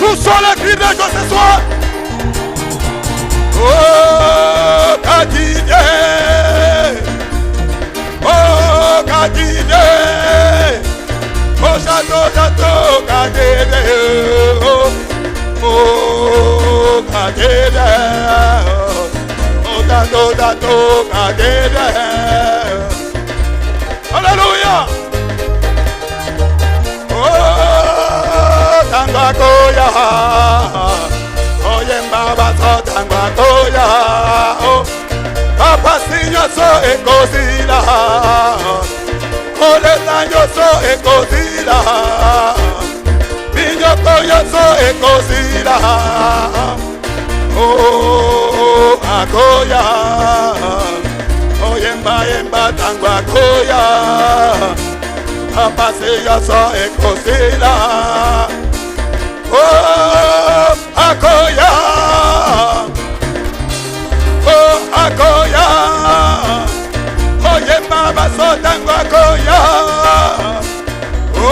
Nous sommes les cris de joie ce soir. Oh, Kadidé. Oh, Kadidé. Oh, Chateau, Kadidé. Oh, Kadidé. Oh, Chateau, Kadidé. Alléluia. Oh, Tangakoya. Oh, Yembaba so Tangakoya. Oh, Papa Sinyo so Ekozila. Oh, Lesanyo so Ekozila. Minyo Koya so Ekozila. Oh, Akoya. Oh, Yemba Tangakoya. Papa Sinyo so Ekozila. Oh, Akoya. Oh, Akoya. Oh, Yemba so Tangakoya. Oh,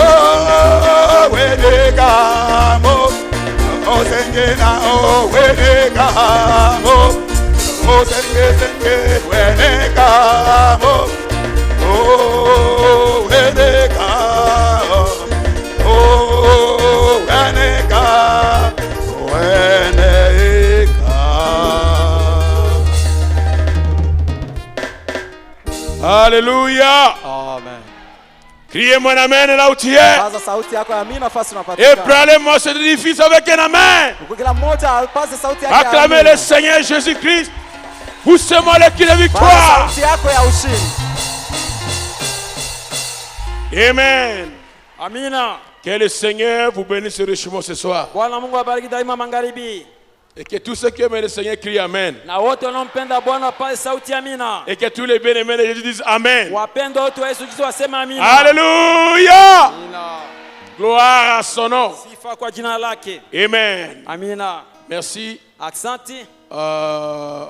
Wedegamo. Oh, Sengena, oh, Wedegamo. Oh, Senge, Wedegamo. Oh, Wedegamo. Oh, Wedegamo. Alléluia. Amen. Criez mon amen là où tu es. Paza sauti yako ya amina fasi Et unapatikana. parlez-moi cet édifice avec un amen. Kila mmoja apaze sauti yake ya Acclamez amina. le Seigneur Jésus-Christ. Poussez-moi les cris de Paza victoire. sauti yako ya ushindi. Amen. Amina. Que le Seigneur vous bénisse richement ce soir. Bwana Mungu abariki daima magharibi. Et que tous ceux qui aiment le Seigneur crient Amen. Na wote wanaompenda Bwana wapaze sauti amina. Et que tous les bien-aimés de Jésus disent Amen. Wapendwa wote wa Yesu Kristo waseme amina. Alléluia. Amina. Gloire à son nom. Sifa kwa jina lake. Amen. Amina. Merci. Aksanti.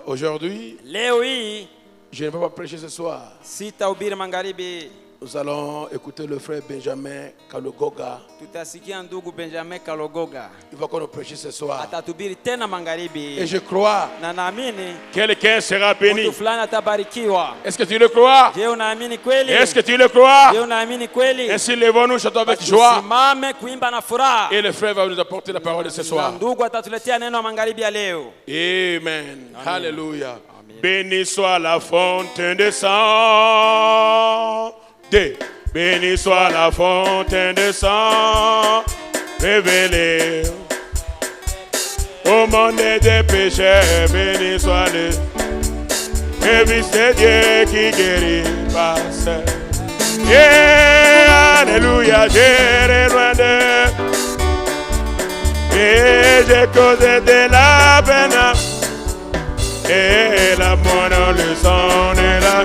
Aujourd'hui, Leo hii je ne vais pas prêcher ce soir. sitahubiri magharibi. Nous allons écouter le frère Benjamin Kalogoga. Tutasikia ndugu Benjamin Kalogoga Il va qu'on prêcher ce soir. atatubiri tena magharibi. Et je crois Na naamini quelqu'un sera béni. mtu fulani atabarikiwa. Est-ce que tu le crois? Je, unaamini kweli? Est-ce que tu le crois? Je, unaamini kweli? Ainsi, levons-nous, chantons avec joie. Tusimame kuimba na furaha. Et le frère va nous apporter la parole de ce Na soir. ndugu atatuletea neno ya magharibi ya leo. Amen. Alléluia. Béni soit la fontaine de sang. Béni soit la fontaine de sang. Révélée au monde des pécheurs. Béni soit le Fils de Dieu qui guérit par ça. Yeah, alléluia, j'ai loin de. Et j'ai causé de la peine. Et la mort dans le sang est là.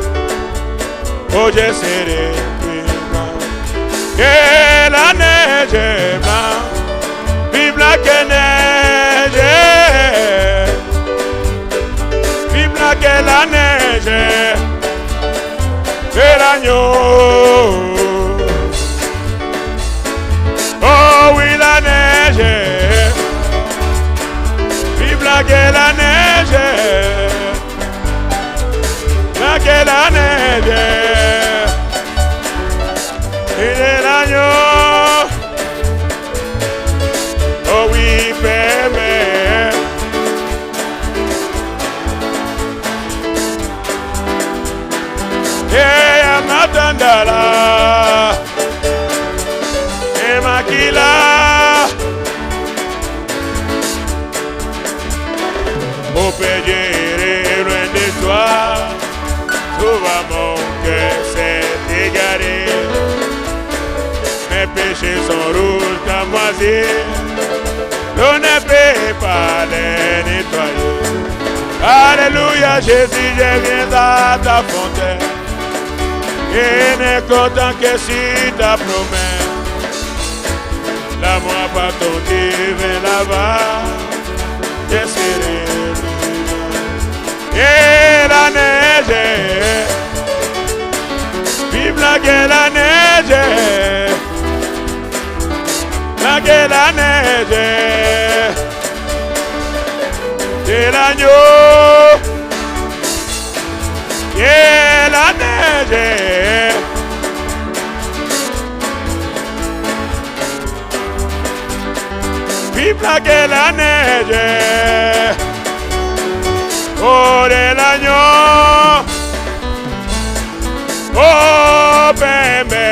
Oh, je serai que la neige est blanche. Vive la neige. Vive la neige. Et l'agneau. Oh oui, la neige. Vive la neige. La neige. Et l'agneau. Oh oui, bébé. Et à Matandala. Et Makila. Au pédier loin de toi. Souvent mon cœur s'est égaré. Mes péchés sont rouges comme moisi. On ne peut pas les nettoyer. Alléluia, Jésus, je viens à ta fontaine. Et n'est content que si ta promesse. L'amour par ton divin là-bas. Je serai et la neige. Vive la gueule la neige. La gueule la neige. De l'agneau. Et la neige. Vive la gueule la neige. Oh de l'agneau. Oh bébé.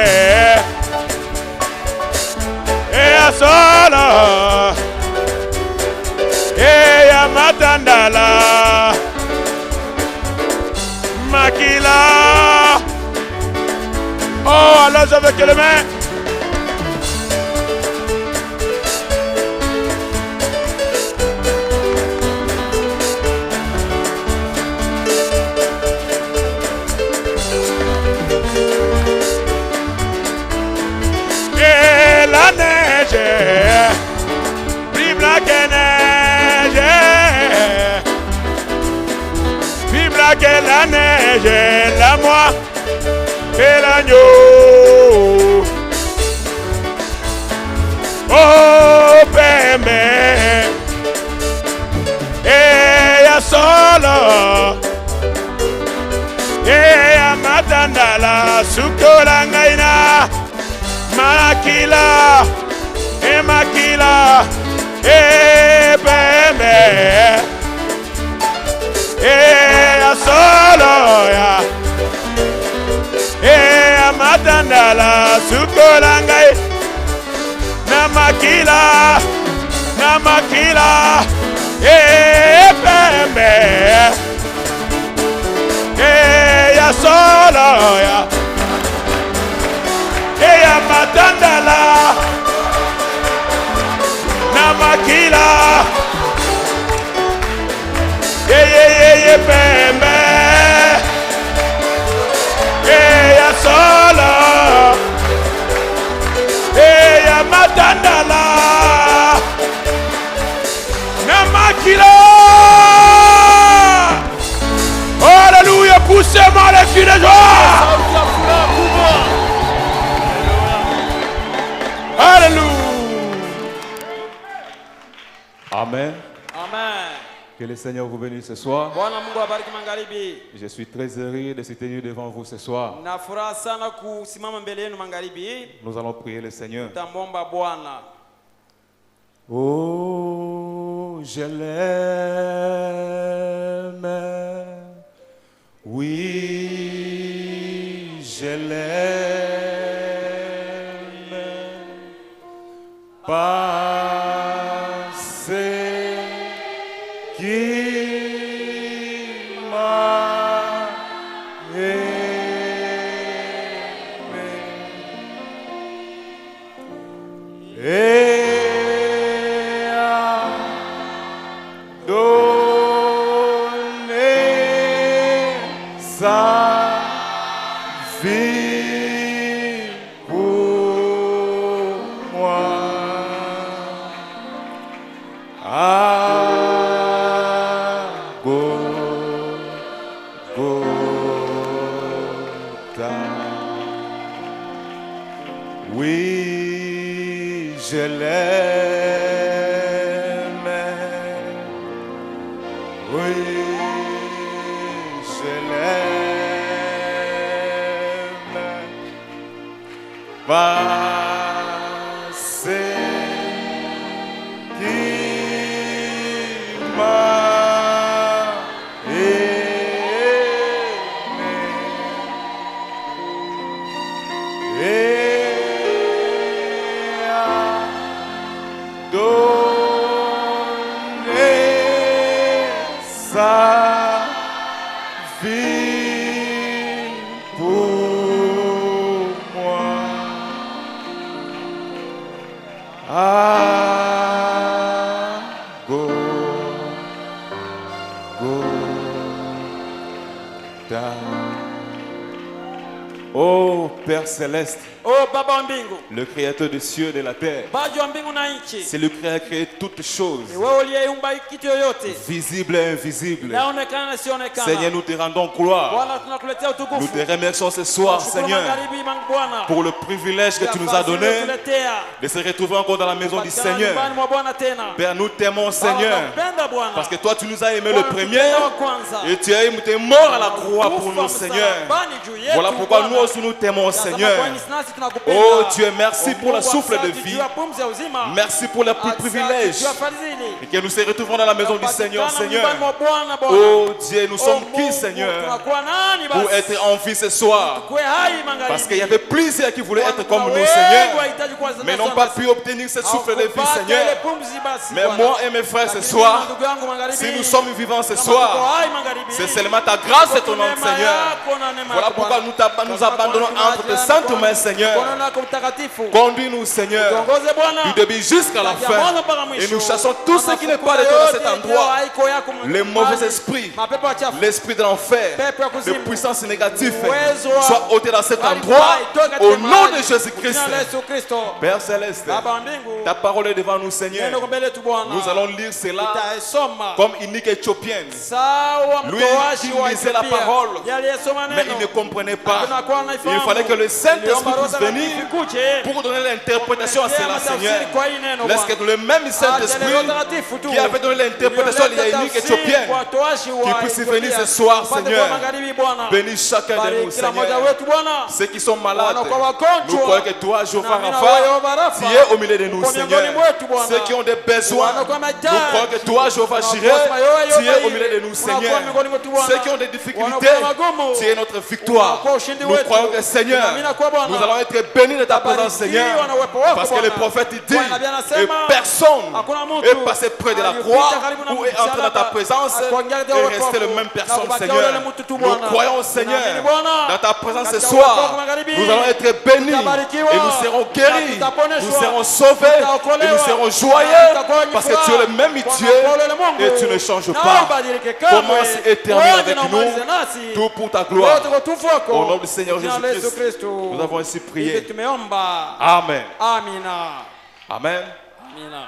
Et à solo. Et à matandala. Makila. Oh, allons avec les mains. Et la neige, vive la neige. Vive la neige, la moi et l'agneau. Oh bébé, et ya solo, et ya matandala, sukola ngaina, makila, et bébé. Ya solo ya matandala sukolangai na makila pembe ya solo ya matandala na makila pembe ya solo ya matandala na makila. Alléluia, poussez-moi les cris de joie. Alléluia. Amen. Amen. Que le Seigneur vous bénisse ce soir. Bwana Mungu abariki magharibi. Je suis très heureux de se tenir devant vous ce soir. Na furaha sana kusimama mbele yenu magharibi. Nous allons prier le Seigneur. Tutamwomba Bwana. Oh, je l'aime. Oui, je l'aime. Parce qu'il m'a aimé. Et a donné sa vie pour moi. Golgotha. Oui, je l'aime. Oui, je l'aime. Parce qu'il m'a aimé. Et a donné sa vie pour moi. Golgotha. Oh, Ô Père céleste, O Baba wa mbingu, le créateur des cieux et de la terre, baji wa mbingu na nchi, c'est lui qui a créé toutes choses, ni wewe uliyeumba kitu yoyote, visibles et invisibles. inaonekana na sionekana. Seigneur, nous te rendons gloire. Bwana, tunakuletea Nous utukufu. te remercions ce soir, Shukuru Seigneur, magharibi, Bwana, pour le privilège que tu nous as donné de se retrouver encore dans la maison du Seigneur. nyumbani mwa Bwana tena. Père, nous t'aimons, Seigneur, Tunampenda Bwana. parce que toi, tu nous as aimés le Bwana, premier tupenda wa kwanza. et tu es mort à la croix pour nous, Kufa Seigneur. msalabani juu yetu, Voilà pourquoi Bwana. nous aussi nous t'aimons, Tazama Seigneur. kwa nini nasi tunakupenda. Oh Dieu, merci Oh, pour le Mungu, souffle de asante vie. juu ya pumzi ya uzima. Merci pour les Asante privilèges. juu ya fadhili. Et que nous se retrouvons dans la maison du Seigneur, Tunapatikana Seigneur. nyumbani mwa Bwana, Bwana. Oh Dieu, nous Oh, sommes Mungu, qui, Seigneur, tunakuwa nani basi? pour être en vie ce soir? Tukue hai magharibi. Parce qu'il y avait plusieurs qui voulaient être comme nous, Wengi Seigneur, wahitaji kuwa mais n'ont pas pu obtenir ce souffle de vie, Hawakupata Seigneur. ile pumzi basi, Mais Bwana. moi et mes frères ce Lakini soir, mimi na ndugu yangu magharibi, si nous sommes vivants ce kama soir, tuko hai magharibi, c'est seulement ta grâce et ton nom, neema Seigneur. yako na neema Voilà yako, pourquoi Bwana. nous abandonnons entre tes saintes mains, Seigneur. Mkono wako mtakatifu. Conduis-nous, Seigneur, Tuongoze Bwana. du début jusqu'à la fin. Et nous chassons tout ce qui n'est pas de toi dans cet endroit. Les mauvais esprits, Mapepo wachafu. l'esprit de l'enfer, Pepo ya de kuzimu. puissance négative, Uwezo wa- soient ôtés dans cet Bali endroit bai, toka katika au nom mahali. de Jésus-Christ. Jina la Yesu Kristo. Père céleste, Baba wa mbingu, ta parole est devant nous, Seigneur. neno mbele tu Bwana. Nous allons lire cela Tutaisoma. comme unique éthiopienne. Sawa Lui mtoashi qui wa lisait la Ethiopia. parole, Yaliyesoma mais neno. il ne comprenait pas. Tunakuwa naifahamu. Il fallait que le Saint-Esprit Niliomba Roho puisse venir Mtakatifu ikuje. pour donner l'interprétation à cela, Seigneur. Kwa hii neno, Laisse Bwana. que le même Saint-Esprit Ajalie Roho Mtakatifu tu. qui avait donné l'interprétation de la unique éthiopienne, Kwa watoashi wa qui puisse Ethiopia. venir ce soir, Upate Seigneur. kwa magharibi, Bwana. bénis chacun de Bariki nous, kila mmoja Seigneur. wetu, Bwana. Ceux qui sont malades, Wana kwa wagonjwa. nous croyons que toi, Jéhovah Na mimi na Rapha, wewe, Yehova Rapha, tu es au milieu de nous, uko Seigneur. miongoni mwetu, Bwana. Ceux qui ont des besoins, Wana kwa nous mahitaji. croyons que toi, Jéhovah Jireh, Unakuwa Yehova tu es au Jireh. milieu de nous, Unakuwa Seigneur. miongoni mwetu, Bwana. Ceux qui ont des difficultés, Wanakuwa magumu. tu es notre victoire. Unakuwa ushindi Nous wetu. croyons que, Seigneur, Tunaamini kwa Bwana. nous allons être bénis de ta présence, Tabarikiwa Seigneur. na uwepo wako, Parce que le Bwana. prophète il dit, Bwana anasema, et personne hakuna mtu est passé près de la aliyepita croix karibu na ou est entré dans ta présence akuangalia et uwepo resté le wako. même personne, Na kubakia Seigneur. ule mtu tu, Nous Bwana. croyons, Seigneur, Tunaamini, Bwana. dans ta présence ce Katika uwepo wako soir, magharibi. nous allons être bénis Tutabarikiwa. et nous serons guéris, Na tutaponeshwa. nous serons sauvés Tutaokolewa. et nous serons Na joyeux tutakuwa wenye parce que furaha. tu es le même Bwana Dieu kwa ule Mungu. et tu ne changes Na pas. ubadilike kamwe. Commence et termine Wote avec na umalize nous, nasi. tout pour ta gloire. Wote kwa utukufu wako. Au nom du Seigneur Jina la Yesu Jésus-Christ, Kristo. nous avons ainsi Hivi prié. tumeomba. Amen. Amina. Amen. Amina.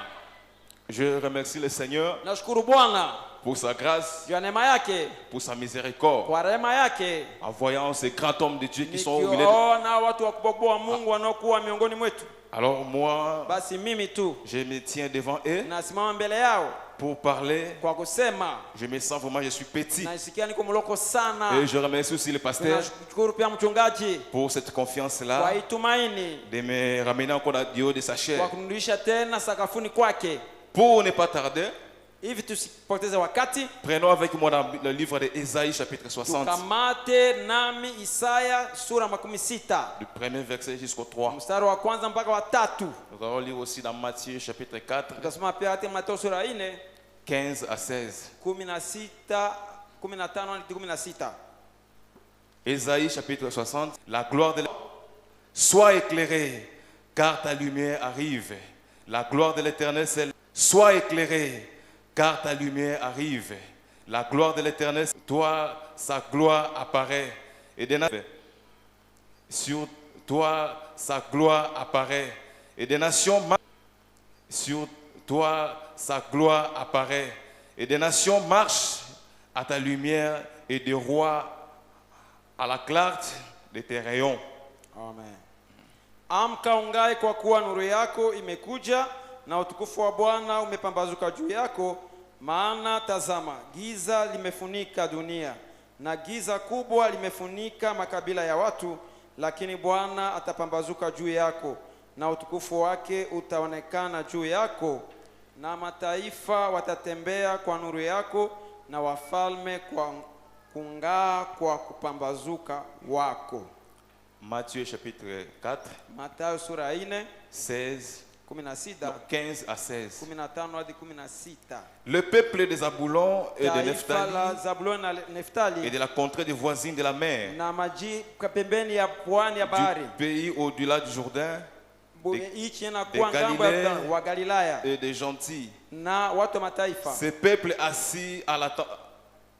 Je remercie le Seigneur Nashukuru Bwana pour sa grâce, juu ya neema yake, pour sa miséricorde, kwa rehema yake, en voyant ces grands hommes de Dieu qui sont au milieu de... nikiona watu wakubwa wa Mungu wanaokuwa miongoni mwetu. Alors moi, Basi mimi tu je me tiens devant eux nasimama mbele yao pour parler. kwa kusema, Je me sens vraiment, je suis petit. naisikia niko mloko sana. Et je remercie aussi le pasteur Tunashukuru pia mchungaji pour cette kwa confiance-là, hii tumaini, de me ramener encore du haut de sa chair. kwa kunirudisha tena sakafuni kwake. Pour ne pas tarder, Hivi tusipoteze wakati, prenons avec moi dans le livre de Ésaïe chapitre 60, tukamate nami Isaya sura 16 du premier verset jusqu'au 3. mstari wa kwanza mpaka wa 3. Nous allons lire aussi dans Matthieu chapitre 4, Tutasoma pia hata Mathayo sura 4 15 à 16. 15 hadi 16. Ésaïe chapitre 60, la gloire de l'Éternel. Sois éclairé, car ta lumière arrive. La gloire de l'Éternel, c'est... Sois éclairé, car ta lumière arrive. La gloire de l'Éternel, toi, sa gloire apparaît. Et des nations, sur toi, sa gloire apparaît. Et des nations marchent. Sur toi, sa gloire apparaît. Et des nations marchent à ta lumière et des rois à la clarté de tes rayons. Amen. Amka ungae, kwa kuwa nuru yako imekuja na utukufu wa Bwana umepambazuka juu yako. Maana tazama, giza limefunika dunia na giza kubwa limefunika makabila ya watu, lakini Bwana atapambazuka juu yako na utukufu wake utaonekana juu yako, na mataifa watatembea kwa nuru yako, na wafalme kwa kung'aa kwa kupambazuka wako. Matthieu chapitre 4, Mathayo sura 4 16, 16 15 à 16. 15 hadi 16. Le peuple des Zaboulon et de Taifa la Nephtali Zabuloni na et Neftali de la contrée des voisines de la mer, na maji pembeni ya pwani ya bahari, du pays au-delà du Jourdain nchi inakuwa de ngambo ya Galilée Yordani, wa Galilaya et des gentils. na watu wa mataifa. Ces peuples assis à la table.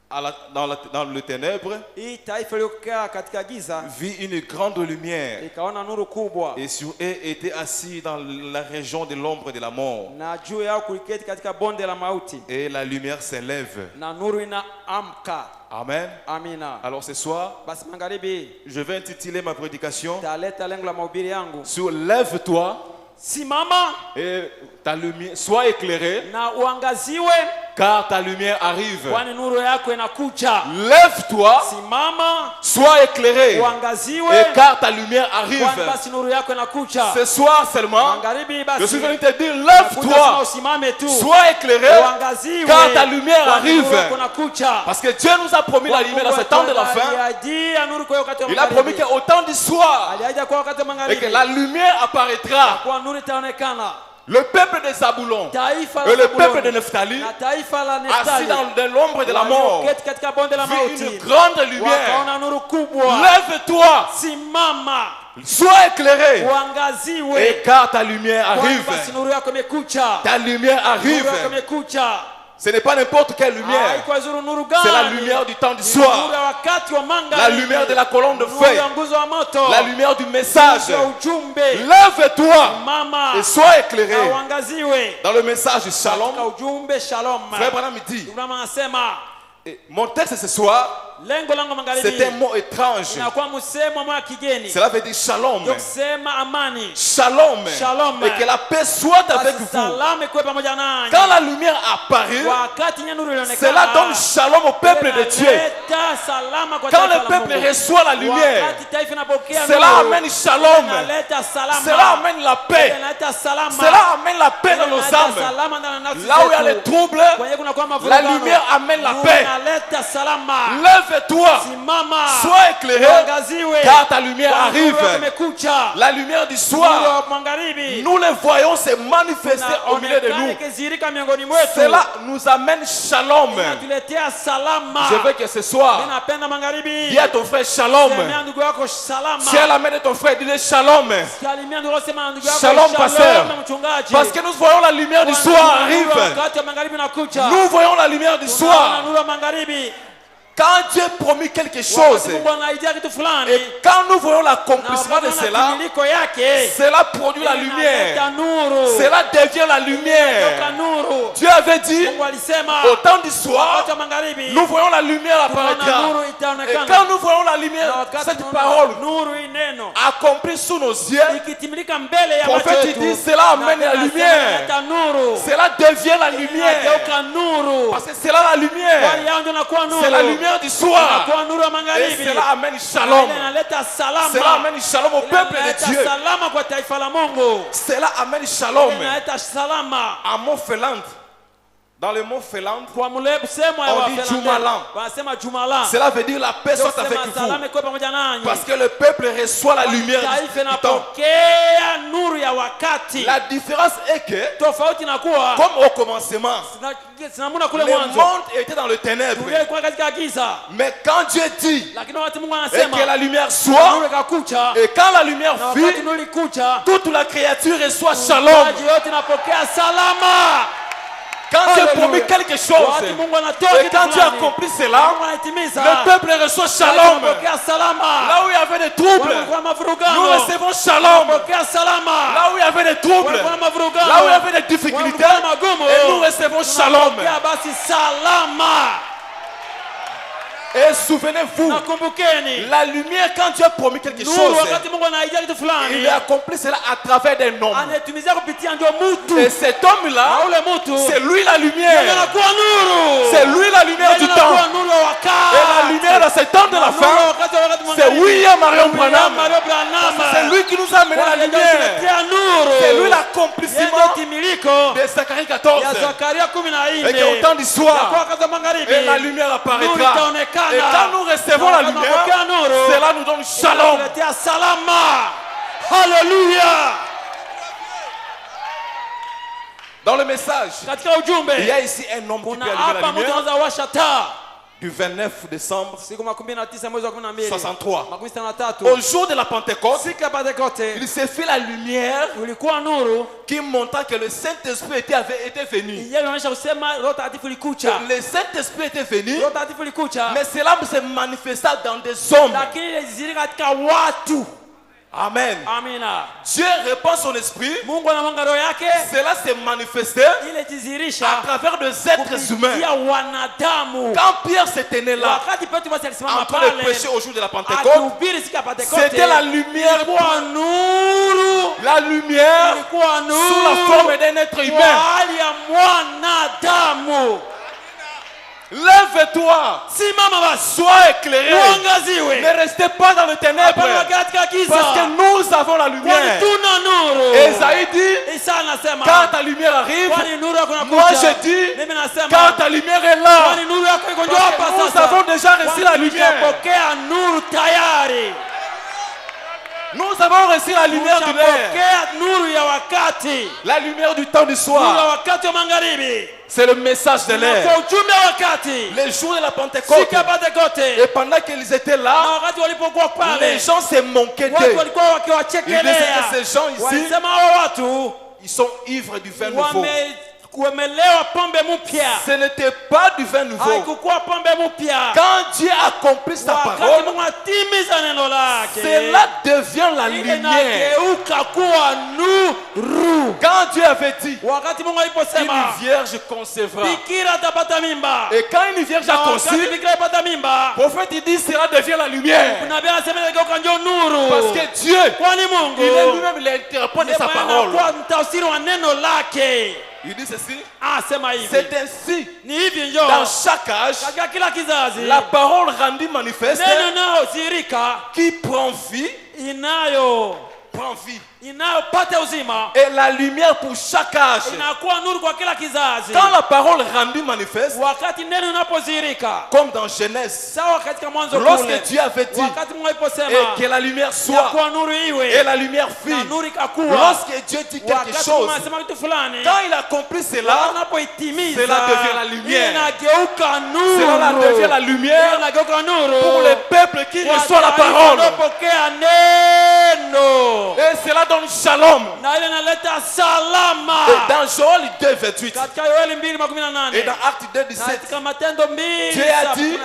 dans le ténèbre hii taifa iliyokaa katika giza vit une grande lumière. ikaona nuru kubwa, Et sur eux étaient assis dans la région de l'ombre de la mort. na juu yao kuliketi katika bonde la mauti, Et la lumière s'élève. na nuru inaamka. Amen. Amina. Alors ce soir, Basi magharibi je vais intituler ma prédication taleta lengo la mahubiri yangu, sur lève-toi simama et ta lumière soit éclairée na uangaziwe, car ta lumière arrive. kwani nuru yako inakuja. Lève-toi, Simama sois éclairé uangaziwe, et car ta lumière kwani arrive. basi nuru yako inakuja. Ce soir seulement, Magharibi je suis basi venu te dire, nakuja sema lève-toi, usimame tu, sois éclairé uangaziwe, car ta lumière kwani nuru yako arrive. inakuja. Parce que Dieu nous a promis la lumière dans ce temps de la fin. Aliahidi nuru kwa wakati wa Il a promis magharibi. qu'au temps du soir, Aliahidi kwa wakati wa et que magharibi la lumière apparaîtra. kwa nuru itaonekana. Le peuple de Zaboulon Taifa et la le peuple de Zabuloni Nephtali, na taifa la assis Neftali dans l'ombre de la mort, walioketi katika bonde la vit une mauti grande lumière. wakaona nuru kubwa. Lève-toi, Simama sois éclairé, uangaziwe, et car ta lumière kwani arrive. basi nuru yako imekuja. Ta lumière Nuru arrive. yako imekuja. Ce n'est pas n'importe quelle lumière. Haikuwa zuru nuru gani? C'est la lumière du temps du Ni nuru soir. ya wakati wa magharibi. La lumière de la colonne de Nuru feu. ya nguzo wa moto. La lumière du message. Nuru ya ujumbe. Lève-toi Mama et sois éclairé. na uangaziwe. Dans le message du Katika Shalom, ujumbe Shalom. Frère Branham me dit, Ibrahim anasema et mon texte ce soir, lengo langu magharibi c'est un mot étrange. inakuwa msemo mwa kigeni. Cela veut dire shalom. Ndio kusema amani. Shalom. Shalom. Et que la paix soit avec Basi vous. salama ikuwe pamoja nanyi. Quand la lumière apparaît, Wakati nuru ilionekana, cela donne shalom au peuple de Dieu. inaleta salama kwa Quand taifa le la peuple Mungu. reçoit la lumière, Wakati taifa inapokea cela nuru, amène shalom. inaleta salama. Cela amène la paix. Inaleta salama. Cela amène la paix dans nos Inaleta âmes. salama ndani ya nafsi Là où il y a zetu. les troubles, Kwenye kuna kwa la mavurugano, lumière amène la nuru paix. inaleta salama. Lève-toi, Simama. sois éclairé, Uangaziwe. car ta lumière Kwani arrive. nuru yako imekuja. La lumière du Nuru soir, ya magharibi. nous les voyons se manifester au milieu de Inaonekana nous. ikidhihirika miongoni mwetu. Cela nous amène shalom. Inatuletea salama. Je veux que ce soir, Ninapenda magharibi. dis à ton frère shalom. Semea ndugu yako salama. Tiens la main de ton frère, dis-le shalom. Salimia ndugu yako, sema ndugu yako Shalom, pasteur. mchungaji. Parce que nous voyons la lumière du Kwani soir nuru arrive. wakati wa magharibi inakuja. Nous voyons la lumière du Tunaona soir. nuru ya magharibi. Quand Dieu promet quelque chose, Wakati Mungu anaidia kitu fulani, et quand nous voyons na l'accomplissement de wakati cela, timiliiko yake, cela produit la inaleta lumière. nuru. Cela devient la Inatoka lumière. nuru. Dieu avait dit, Mungu alisema au temps du soir, wakati wa magharibi nous voyons la lumière tunaona apparaîtra. nuru Et itaonekana. quand nous voyons la Na lumière, wakati cette tunaona parole nuru hii neno accomplie sous nos yeux, ikitimilika mbele ya macho prophète yetu, dit, cela amène la na lumière. inaleta nuru. Cela devient la lumière. Inageuka nuru. Parce que c'est là la Kwani lumière. yao ndio inakuwa nuru. C'est la lumière du soir. Inakuwa nuru ya Et magharibi. cela amène shalom. Na inaleta salama. Cela amène shalom au peuple de Inaleta Dieu. salama kwa taifa la Mungu. Cela amène shalom. Inaleta salama. À Mont-Féland, dans le mont Féland, Kwa mule semo ya On dit Wafelande, Jumalan. wanasema Jumala. cela veut dire la paix Ndio soit avec kusema vous. salama ikuwe pamoja nanyi. Parce que le peuple reçoit la lumière Taifa du temps. inapokea nuru ya wakati. La différence est que, Tofauti inakuwa comme au commencement, sinamuna kule le mwanzo. monde était dans le ténèbre. Dunia ilikuwa katika giza. Mais quand Dieu dit Lakini wakati Mungu et anasema que la lumière nuru soit, ikakuja, et quand la lumière na wakati vit, nuru ilikuja, toute la créature reçoit shalom. maji yote inapokea salama. Quand Dieu Alléluia. promet quelque chose, Wakati Mungu anatoa et kitu quand Dieu fulani, accomplit cela, Mungu anaitimiza, le peuple reçoit watu shalom. wanapokea salama. Là où il y avait des troubles, Walikuwa na nous mavurugano, recevons shalom. wanapokea salama. Là où il y avait des troubles, Walikuwa na mavurugano, là où il y avait des difficultés, walikuwa na magumu, et nous recevons shalom. tunapokea basi salama. Et souvenez-vous, Nakumbukeni, la lumière, quand Dieu a promis quelque nuru chose, wakati Mungu anaidia kitu il fulani, a accompli cela à travers des noms. anatumizia kupitia ndio mtu. Et cet homme-là, Na ule mtu c'est lui la ndio lumière. anakuwa nuru. C'est lui la lumière du Ndio temps. anakuwa nuru wa wakati. Et la lumière dans ce temps de la fin, c'est William Marion Branham. C'est lui qui nous a amené la lumière. C'est lui l'accomplissement de Zacharie 14. ya Zakaria Et qu'au temps du soir, et la lumière nuru apparaîtra. itaonekana. Et quand nous recevons la lumière, cela nous donne shalom. Inatuletea salama. Haleluya. Dans le message, Katika ujumbe il y a ici un homme qui kuna peut allumer la hapa mtu lumière. anaweza washa taa. du 29 décembre siku 19 mwezi wa 12 63. makumi sita na tatu, Au jour de la Pentecôte, siku ya Pentekoste il s'est fait la lumière ulikuwa nuru qui montra que le Saint-Esprit avait été venu. inaonyesha kusema Roho Takatifu ilikuja. Le Saint-Esprit était venu, Roho Takatifu ilikuja, mais cela se manifesta dans des hommes. lakini ilizirika katika watu. Amen. Amina. Dieu répand son esprit. Mungu anamwaga roho yake, Cela s'est manifesté à ile jizirisha travers des êtres humains. ya wanadamu. Quand Pierre se tenait là, Wakati Petro basi alisimama en train de pale prêcher au jour de la Pentecôte, akihubiri siku ya Pentekoste, c'était la lumière, ilikuwa nuru, la lumière ilikuwa nuru sous la forme d'un être kwa humain. hali ya mwanadamu. Lève-toi, Simama basi, sois éclairé. uangaziwe, Ne restez pas dans les ténèbres, hapana katika giza, parce que nous avons la kwani lumière. tuna nuru. Esaïe dit, Isa anasema quand ta lumière arrive, kwani nuru yako inakuja. moi je dis, Mimi nasema quand ta lumière est là, kwani nuru yako iko parce hapa que nous sasa. avons déjà reçu la lumière. Tumeshapokea nuru tayari. Nous avons reçu la lumière de l'air, Tumeshapokea nuru ya wakati, la lumière du temps du nuru ya soir. wakati wa magharibi. C'est le message de Kwa l'air. ujumbe wa wakati, Les jours de la Pentecôte, siku ya Pentekoste, et pendant qu'ils étaient na là, wakati walipokuwa les pale, gens se moquaient watu d'eux. walikuwa Ils disaient wakiwachekelea, que ces gens ici, walisema hao watu ils sont ivres du vin nouveau. wamelewa pombe mpya. Ce n'était pas du vin nouveau. Haikukuwa pombe mpya. Quand Dieu accomplit sa Wakati parole, Mungu atimiza neno lake, cela devient la ile lumière. inageuka kuwa nuru. Quand Dieu avait dit, Wakati Mungu aliposema une vierge concevra. bikira atapata mimba, Et quand une vierge a na wakati conçu, bikira ipata mimba, le prophète il dit, cela devient la lumière. nabii anasema inageuka ndio nuru. Parce que Dieu, Kwani Mungu il est lui-même l'interprète de sa parole. kwa mtafsiri wa neno lake. Il dit ceci, Asema hivi, c'est ainsi, ni hivi njo dans chaque âge, katika kila kizazi la parole rendue manifeste neno inayozirika qui prend vie, inayopata uzima et la lumière pour chaque âge. inakuwa nuru kwa kila kizazi. Quand la parole rendue manifeste, Wakati neno inapozirika, comme dans Genèse, sawa katika mwanzo kule, lorsque Dieu avait dit, wakati Mungu aliposema et que la lumière ya soit, kuwa nuru et iwe, la lumière na fit, nuru ikakuwa. lorsque Dieu dit quelque Wakati Mungu chose, anasema kitu fulani, quand il accomplit cela, anapoitimiza, cela devient la lumière. inageuka nuru. cela devient la lumière Inageuka nuru pour les peuples qui kwa reçoivent la taifa parole. linalopokea neno, Et cela donne shalom. na ile inaleta salama. Et dans Joël 2, 28, Katika Yoeli 2:18 et dans Actes 2, na 17, katika Matendo 2 Dieu a dit,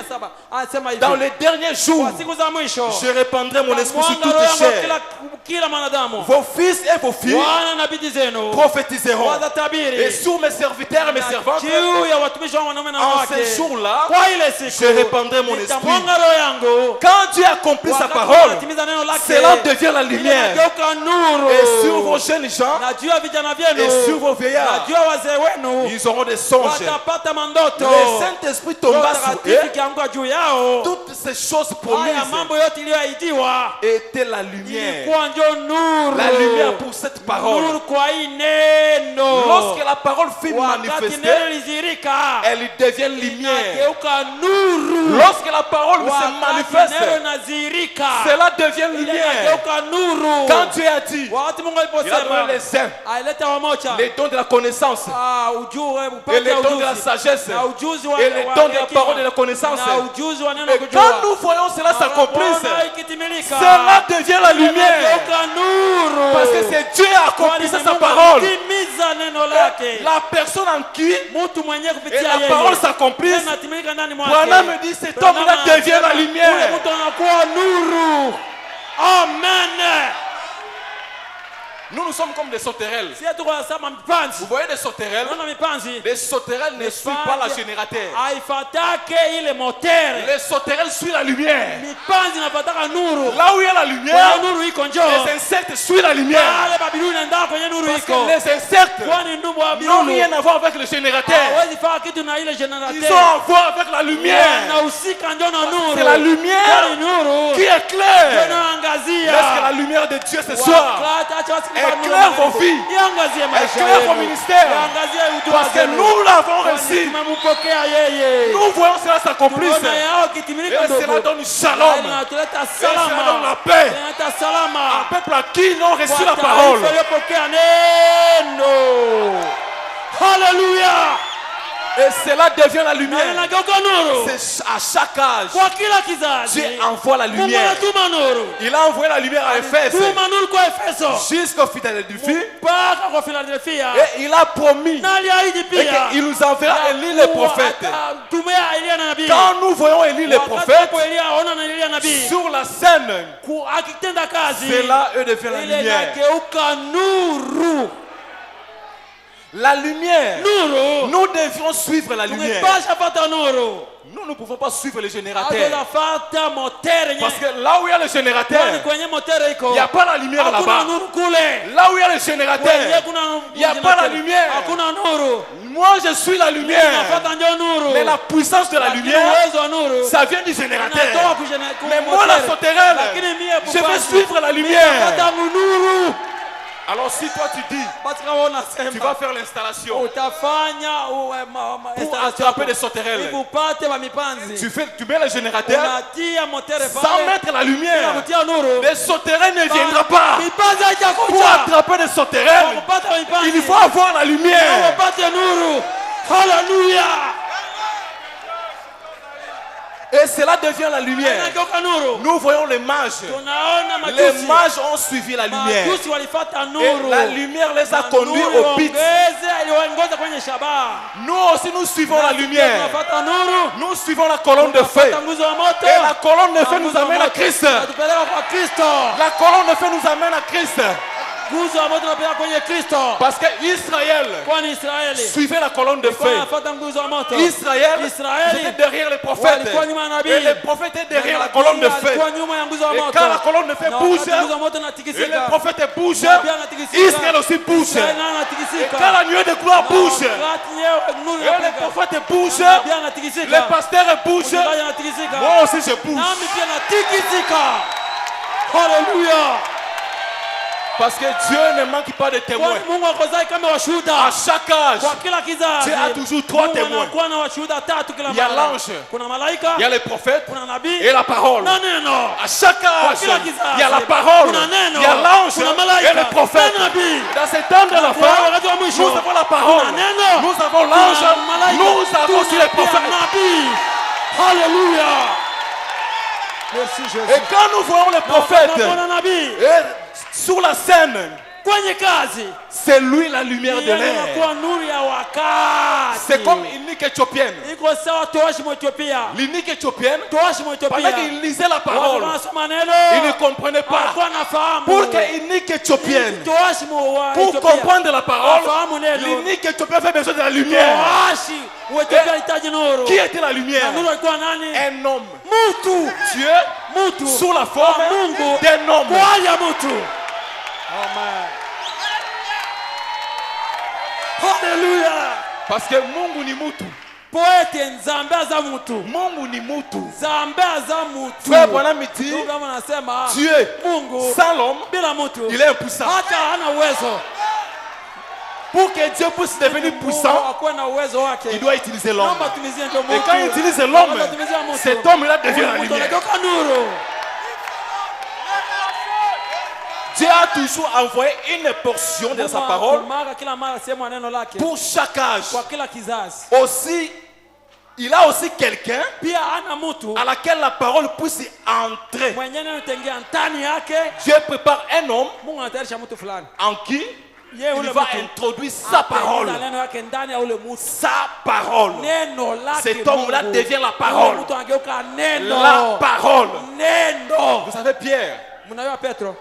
anasema hivi, dans les derniers jours, kwa siku za mwisho je répandrai mon esprit sur nitamwaga roho toute yangu chair. kila mwanadamu. Vos fils et vos filles Wana na binti zenu prophétiseront. watatabiri, Et sur mes serviteurs et mes na servantes, juu ya watumishi wa wanaume na en wanawake, ces jours-là, kwa ile siku je répandrai mon esprit. nitamwaga roho yangu. Quand Dieu accomplit sa Wakati parole, anatimiza neno lake, cela devient la ile lumière. inageuka nuru. Et sur vos jeunes gens, na juu ya vijana vyenu, et sur vos na vieillards, juu ya wazee wenu, ils auront des songes. watapata mandoto. Le Saint-Esprit Roho tomba sur Mtakatifu eux. ikianguka juu yao, Toutes ces choses haya promises mambo yote iliyoahidiwa étaient la lumière. ilikuwa ndio nuru. La lumière pour cette parole. Nuru kwa hii neno. Lorsque la parole fut Wakati manifestée, neno lizirika, elle devient lumière. inageuka nuru. Lorsque la parole se Wakati neno manifeste, inazirika, cela devient ile lumière. inageuka nuru. Quand Dieu a dit, Wakati Mungu il a donné aliposema les uns aileta wamoja, les dons de la connaissance ujue et upate les dons de la ujuzi sagesse na ujuzi wa et les wa dons de la hekima, parole de la connaissance. na ujuzi wa neno Et kujua. quand nous voyons cela s'accomplisse, Unapoona ikitimilika, cela devient la lumière. inageuka nuru. Parce que c'est Dieu qui a accompli Kwani sa Mungu parole. alitimiza neno lake. La personne en qui Mtu mwenyewe et kupitia la yeye, parole s'accomplisse, neno inatimilika ndani mwake. Branham me dit, cet homme-là Branham devient la anasema, lumière. ule mtu anakuwa nuru. Amen. Nous sommes comme des sauterelles. Si tuko sama mipanzi. Vous voyez des sauterelles? Unaona mipanzi? Les sauterelles ne suivent pas la générateur. Haifatake ile motere. Les sauterelles suivent la lumière. Mipanzi inafataka nuru. Là où il y a la lumière, Kwenye nuru iko njoo. les insectes suivent la lumière. Pale Babiloni inaenda kwenye nuru Parce iko. que les insectes Kwani ndugu wa n'ont Babiloni rien à voir avec le générateur. hawezi fanya kitu na ile Ils generateur. ont à voir avec la lumière. Wanahusika ndio na nuru. C'est la lumière Kwani nuru qui éclaire. inaangazia. Laisse que la lumière de Dieu ce soir éclaire vos vies. Iangazie maisha Éclaire vos yenu. ministères. Iangazie huduma Parce que zenu. nous l'avons Kwani reçu. tumempokea yeye. Nous voyons cela s'accomplir. Tunaona yao Et kitimilika cela ndogo. donne shalom. Inatuleta Et cela donne la salama. paix. Inaleta Un salama. peuple à qui ils ont reçu la Kwa parole. taifa iliyopokea neno. Hallelujah. Et cela devient la na lumière. inageuka nuru. C'est à chaque âge. Kwa kila kizazi Dieu envoie la Mungu lumière. anatuma nuru. Il a envoyé la lumière à Éphèse Tuma nuru kwa Efeso jusqu'au Philadelphie. mpaka kwa Philadelphia, Et il a promis na aliahidi pia qu'il nous enverra Élie le prophète. tumea Elia na nabii. Quand nous voyons Élie le Wakati prophète hapo Elia aona na Elia nabii sur la scène, akitenda kazi, c'est là eux devient la ile lumière. inageuka nuru. La lumière. Nuru Nous devions suivre la lumière. tumepasha pata nuru. Nous ne pouvons pas suivre le générateur. Hatutafuata motere Parce que là où il y a le générateur, kwani kwenye motere il iko n'y a pas la lumière hakuna là-bas. nuru kule. Là où il y a le générateur, Kwenye kuna il n'y a pas la motere, lumière. hakuna nuru. Moi, je suis la lumière. Nafuata ndio nuru. Mais la puissance de la Lakini lumière, uwezo wa nuru ça vient du inatoka générateur. ku Mais moi, la motere. sauterelle, Lakini mie je vais pupaji, suivre la mie lumière. nafuata nuru. Alors si toi tu dis, Basi kama tu vas unasema faire l'installation utafanya pour attraper des sauterelles, ili upate mamipanzi, tu mets le générateur unatia motere sans pale mettre la bila lumière. kutia nuru, Les sauterelles ne viendront pas. mipanzi Pour haitakuja. attraper des sauterelles, Kupata mipanzi il faut avoir la lumière. upate nuru. Haleluya. Et cela devient la lumière. Inageuka nuru. Nous voyons les mages. Tunaona Les majusi. mages ont suivi la lumière. Majusi walifuata Et nuru. la lumière les a Na conduits nuru au pit. iliwaongoza kwenye shabaha. Nous aussi, nous suivons la lumière. Tunafuata nuru. Nous suivons la colonne de feu. Tunafuata nguzo wa moto. Et la colonne de Na feu nguzo nous wa amène à moto Christ. inatupeleka kwa Kristo. La colonne de feu nous amène à Christ. Nguzo wa moto inatupeleka kwenye Kristo. Parce que Israël Kwani Israeli suivait la colonne de feu. wanafuata nguzo wa moto. Israël Israeli était derrière les prophètes. walikuwa nyuma ya nabii. Et les prophètes étaient derrière la colonne de feu. Alikuwa nyuma ya nguzo wa Et moto. quand la colonne de feu Na bouge, wakati nguzo wa moto et les inatikisika, prophètes bougent, nabii anatikisika, Israël aussi bouge. Israeli naye Et anatikisika. quand la nuée de gloire bouge, Wakati nuru et les inakuja, prophètes bougent, nabii anatikisika. les pasteurs bougent, Mchungaji anatikisika. moi aussi je bouge. Nami pia natikisika. Haleluya. Parce que Dieu ne manque pas de témoins. Kwani Mungu akozai kama À washuhuda chaque âge, kwa kila kizazi. Dieu a toujours trois Mungu témoins. anakuwa na washuhuda tatu kila Il y a mara. l'ange, Kuna malaika, il y a les prophètes kuna nabii et la parole. na neno. À chaque âge, kila kizazi, il y a la parole, kuna neno, il y a l'ange kuna malaika, et le prophète. na nabii. Dans ce temps de la Kwa fin, wakati wa mwisho, nous avons la parole, kuna neno, nous avons l'ange, kuna malaika, nous avons aussi kuna les pia prophètes. nabii. Haleluya. Merci Jésus. Et quand nous voyons les prophètes Kuna nabii et sur la scène, kwenye kazi, c'est lui la lumière de yeye l'air. anakuwa nuru ya wakati. C'est comme une unique éthiopienne. iko sawa toashi Mwethiopia. L'unique éthiopienne, Toashi Mwethiopia. pendant qu'il lisait la parole, Wanasoma neno. il ne comprenait pas. Hakuwa anafahamu. Pour qu'une unique éthiopienne, Toashi wa pour Ethiopia. comprendre la parole, Afahamu neno. l'unique éthiopienne avait besoin de la lumière. Toashi Mwethiopia alihitaji nuru. Qui était la lumière? Na nuru alikuwa nani? Un homme. Mtu. Dieu, Mtu. sous la forme Wa Mungu. d'un homme. Kwa hali ya mtu. Amen. Haleluya. Parce que Mungu ni mutu. Poete nzambe za mtu. Mungu ni mutu. Nzambe za mtu. Frère Branham dit, Ndio kama nasema Dieu, Mungu sans l'homme, bila mtu il est impuissant. hata hana uwezo. Pour que Dieu puisse devenir puissant, Mungu akuwe na uwezo wake. il doit utiliser l'homme. Naomba tumizie ndio Et mtu. quand il utilise l'homme, Naomba tumizie mtu. cet homme-là devient la Mtu lumière. anageuka nuru. Dieu a toujours envoyé une portion de sa parole Mara kila mara sehemu ya neno lake pour chaque âge. kwa kila kizazi. Aussi, il a aussi quelqu'un Pia ana mtu à laquelle la parole puisse entrer. mwenye neno tengia ndani yake. Dieu prépare un homme Mungu anatayarisha mtu fulani. en qui Yeye il ule va mtu introduire sa parole. ataingiza neno yake ndani ya ule mtu. Sa parole. Neno lake Cet homme-là Mungu. devient la parole. Ule mtu anageuka neno. La parole. Neno. Vous savez, Pierre, Mnajua Petro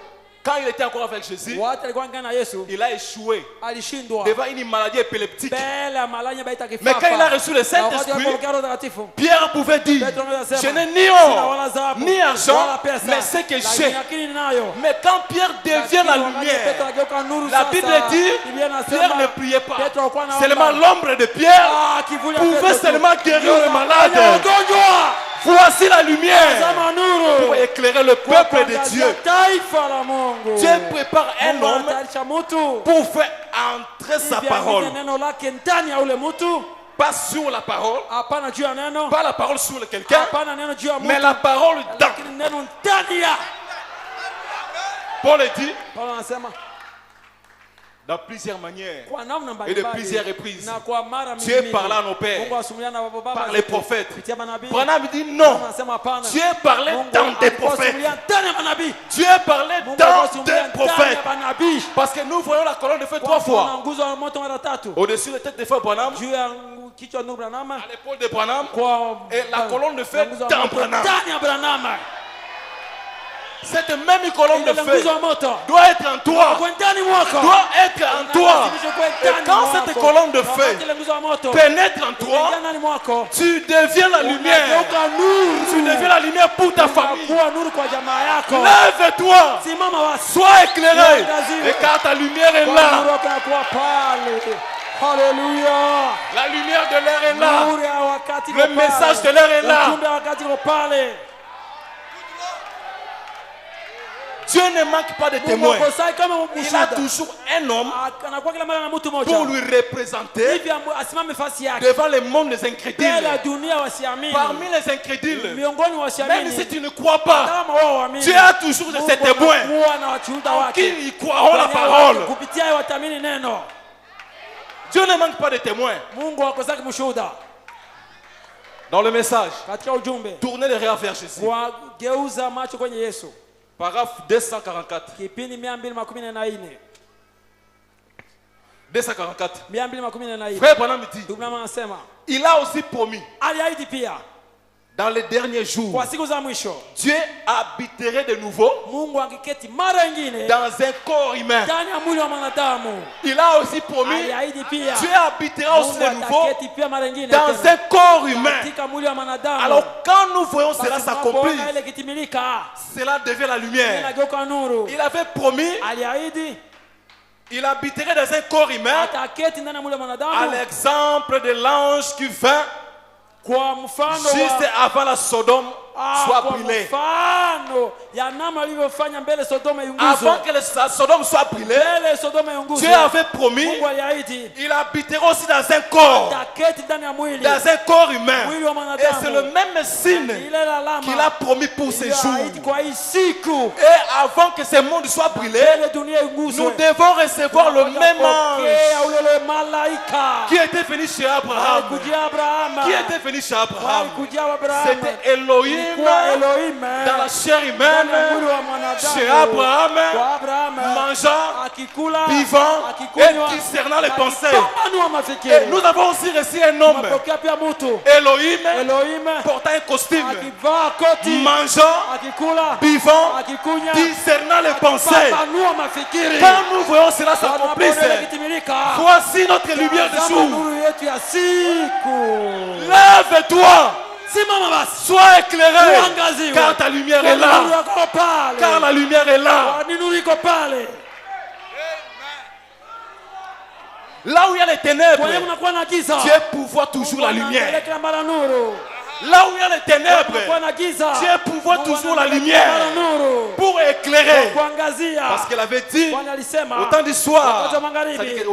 quand il était encore avec Jésus, wakati alikuwa ngana na Yesu il a échoué alishindwa devant une maladie épileptique. mbele ya malanya baita kifafa. Mais quand il a reçu le Na wakati Saint-Esprit, alipokea Roho Mtakatifu, Pierre pouvait dire, Petro anaweza je sema, n'ai ni sina wala or, dhahabu, ni argent, wala pesa, mais ce que lakini j'ai. lakini ninayo. Mais quand Pierre devient la Lakini wakati Petro lumière, ageuka nuru la sasa, Bible dit, Biblia inasema, Pierre ne priait pas. Petro alikuwa anaomba. Seulement l'ombre de Pierre Ah, kivuli ya pouvait Petro tu. seulement guérir le Ndio malade. anafanya ugonjwa. Voici la lumière Tazama nuru. pour éclairer le peuple de Kuangazia Dieu. taifa la Mungu. Dieu prépare un Mungu homme anatayarisha mtu pour faire entrer sa ili parole. aingize neno lake ndani ya ule mtu. Pas sur la parole, Hapana juu ya neno. pas la parole sur quelqu'un, Hapana neno juu ya mais mtu. la parole dans. Lakini neno ndani ya. Paul dit, Paulo anasema dans plusieurs manières kwa namna et de mbalimbali plusieurs reprises. na kwa mara Dieu mingi. parlait à nos pères Mungu asumulia na baba par zetu les prophètes. kupitia manabii. Branham dit non. Mungu anasema hapana. Dieu parlait Mungu dans des alikuwa prophètes. asumulia ndani ya manabii. Dieu parlait Mungu dans alikuwa asumulia des ndani prophètes. ya manabii. Parce que nous voyons la colonne de feu Kwa 3 mfano, fois. nguzo ya moto mara tatu Au-dessus de la tête de feu Branham, juu ya kichwa Ndugu Branham, à l'épaule de Branham, kwa et la colonne de feu nguzo ya dans moto Branham. ndani ya Branham. Cette même colonne de Ile feu nguzo ya moto doit être en toi. kwa ndani mwako. Doit être en toi. Et quand cette colonne de feu pénètre en toi, tu deviens la lumière. Tu deviens la lumière pour ta famille. Lève-toi. Sois éclairé. Et car ta lumière est là. Hallelujah. La lumière de l'air est là. Nuru ya wakati Le message de l'air est là. Ujumbe wa wakati uko pale. Dieu ne manque pas de témoins. Mungu akosai kama Il a mshuhuda. toujours un homme Anakuwa kila mara na mtu mmoja. pour lui représenter Hivi asimame fasi yake. devant le monde des Mbele incrédules. ya dunia wasiamini. Parmi les incrédules, Miongoni wa wasiamini. même si tu ne crois pas, kama wao waamini. Dieu a toujours de ses témoins Mungu na washuhuda wake. qui y croiront la parole. Kupitia yeye watamini neno. Dieu ne manque pas de témoins. Mungu akosaki mshuhuda. Dans le message, Katika ujumbe. tournez les regards vers Jésus. Wageuza macho kwenye Yesu. Paragraphe 244. Kipindi 214. 244. 214. Frère Branham dit, Ndugu Branham anasema, il a aussi promis, aliahidi pia dans les derniers jours, kwa siku za mwisho Dieu habiterait de nouveau Mungu angeketi mara nyingine dans un corps humain. ndani ya mwili wa mwanadamu. Il a aussi promis, Aliahidi pia Dieu habitera aussi Mungu de nouveau ataketi pia mara nyingine dans tena un corps humain. katika mwili wa mwanadamu. Alors quand nous voyons cela Basi s'accomplir, tunapoona ile kitimilika, cela devient la lumière. inageuka nuru. Il avait promis, Aliahidi il habiterait dans un corps humain, ataketi ndani ya mwili wa à mwanadamu l'exemple de l'ange qui vint kwa mfano juste avant la Sodome soit kwa brûlée. mfano ya namna alivyofanya mbele Sodoma Avant iunguzwe. que la Sodome soit brûlée, Mbele Sodoma iunguzwe, Dieu avait promis, Mungu aliahidi il habitera aussi dans un corps, ataketi ndani ya mwili dans un corps humain. mwili wa Et mwanadamu. c'est le même signe Ile alama qu'il a promis pour ces jours. iliyoahidi kwa hii siku Et avant que ce monde soit brûlé, mbele dunia iunguzwe, nous devons recevoir le même ange Pokea ule malaika qui était venu chez Abraham. alikujia Abrahama, Qui était venu chez Abraham? alikujia Abrahama, C'était Elohim kwa Elohim dans la chair ndani ya humaine, mwili wa mwanadamu, chez Abraham, kwa Abrahama, mangeant, akikula, vivant akikunywa, et discernant les na pensées. akipambanua Et mafikiri. nous avons aussi reçu un homme, Tunapokea pia mtu Elohim, Elohim portant un costume, akivaa koti, mangeant, akikula, vivant, akikunya, discernant les pensées. akipambanua mafikiri. Quand nous voyons cela s'accomplir, Tunapoona ile kitimilika, voici notre lumière de tazama jour. nuru yetu ya siku. Lève-toi, Simama basi, sois éclairé, uangaziwe. car ta lumière Kwa est nuru là. yako pale. Car la lumière est là. Kwa nuru iko pale. Là où il y a les ténèbres, Kwa hiyo kunakuwa na giza, Dieu pourvoit toujours la lumière. Anaangalia mara nuru. Là où il y a les Kunakuwa ténèbres, na giza, Dieu pourvoit toujours la mara lumière nuru. pour éclairer. Kuangazia. Parce qu'elle avait dit, Kwani alisema au temps du soir, wakati wa magharibi, c'est-à-dire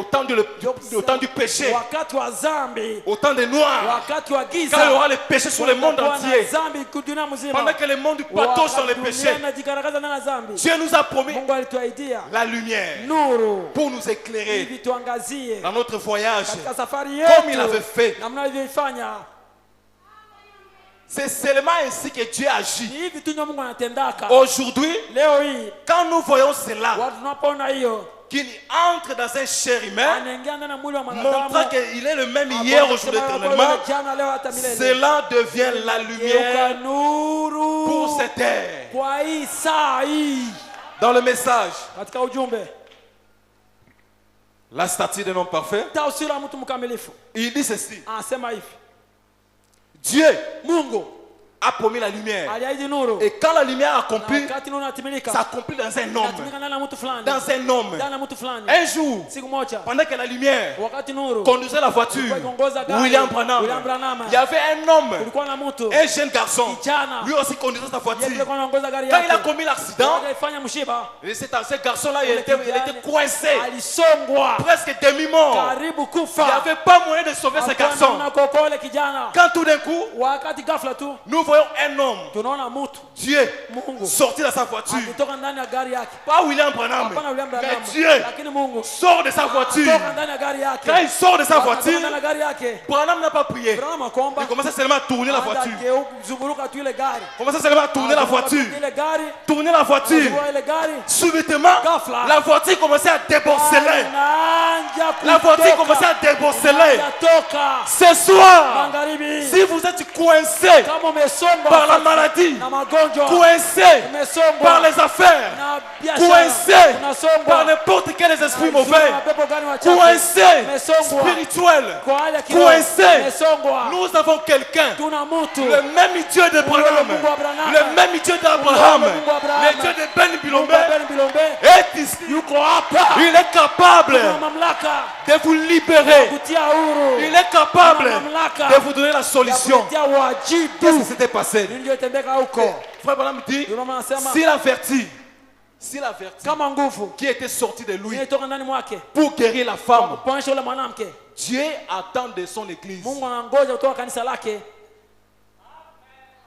au temps du péché, wakati wa zambi, au temps des noirs, wakati wa giza, quand il y aura les péchés sur le monde kutakuwa na entier, zambi dunia mzima. pendant que le monde patauge dans les Wakati péchés, dunia inajigaragaza ndani ya zambi, Dieu nous a promis Mungu alituahidia la lumière nuru pour nous éclairer hivi tuangazie dans notre voyage, katika safari comme il avait yetu fait. namna alivyoifanya. C'est seulement ainsi que Dieu agit. Ni hivi tu ndio Mungu anatendaka. Aujourd'hui, Leo hii quand nous voyons cela, watu tunapoona hiyo, qu'il entre dans un chair humain, anaingia ndani ya mwili wa mwanadamu, montrant qu'il est le même hier, aujourd'hui, éternellement, jana, leo, hata milele. cela devient la Geuka lumière nuru pour cette terre. kwa hii saa hii. Dans le message, Katika ujumbe la statue d'un homme parfait, tausira mtu mkamilifu il dit ceci: anasema hivi, Dieu Mungu a promis la lumière. aliahidi nuru, Et quand la lumière na accomplit, wakati nuru inatimilika, s'accomplit dans un homme. inatimilika ndani ya mtu fulani, Dans un homme. ndani ya mtu fulani. Un jour, Siku moja pendant que la lumière wakati nuru conduisait la voiture, William Branham, il y avait un homme, kulikuwa na mtu un jeune garçon, kijana, lui aussi conduisait sa voiture. yeye alikuwa anaongoza gari Quand il a yake, commis l'accident, alifanya mshiba, et ce garçon-là, il était coincé, alisongwa presque demi-mort. karibu Il n'y kufa. avait pas moyen de sauver ce garçon. Hakuna kuokoa ile kijana. Quand tout d'un coup, Wakati ghafla tu nous voyons un homme, tunaona mtu Dieu, Mungu sortir de sa voiture. akitoka ndani ya gari yake, Pas William Branham, hapana William mais Branham, Dieu lakini Mungu sort de sa voiture. toka ndani ya gari yake. Quand il sort de sa Akatoka voiture, ndani ya gari yake, Branham n'a pas prié. Branham akomba, Il commençait seulement à tourner la voiture. kuzunguruka tu ile gari, Il commençait seulement à tourner la voiture. ile gari, Tourner la voiture. kuzunguruka ile gari, Subitement, Ghafla. la voiture commençait à déborceler. anaanza La voiture kutoka. commençait à déborceler. Yatoka Ce soir, magharibi. si vous êtes coincé Kama umesongwa par la sasa maladie, na magonjwa, coincé umesongwa par les affaires, na biashara, coincé unasongwa par n'importe quel esprit na mauvais, mapepo gani wachafu, coincé umesongwa spirituel, kwa hali ya kiroho, coincé, umesongwa. nous avons quelqu'un, Tuna mtu le même Dieu de Branham, Mungu wa Branham, le même Dieu d'Abraham, Mungu wa Abraham, le Dieu de Ben Bilombe Ben Bilombe est ici. yuko hapa, Il est capable na mamlaka de vous libérer. kutia huru, Il est capable na mamlaka de vous donner la solution. kutia wajibu. Qu'est-ce qui s'était passé? Ndio itendeka huko. Frère Branham dit, Ndio mama anasema s'il avertit kama nguvu qui était sorti de lui inatoka ndani mwake pour guérir la femme, kuonyesha yule mwanamke, Dieu attend de son église Mungu anangoja kutoka kanisa lake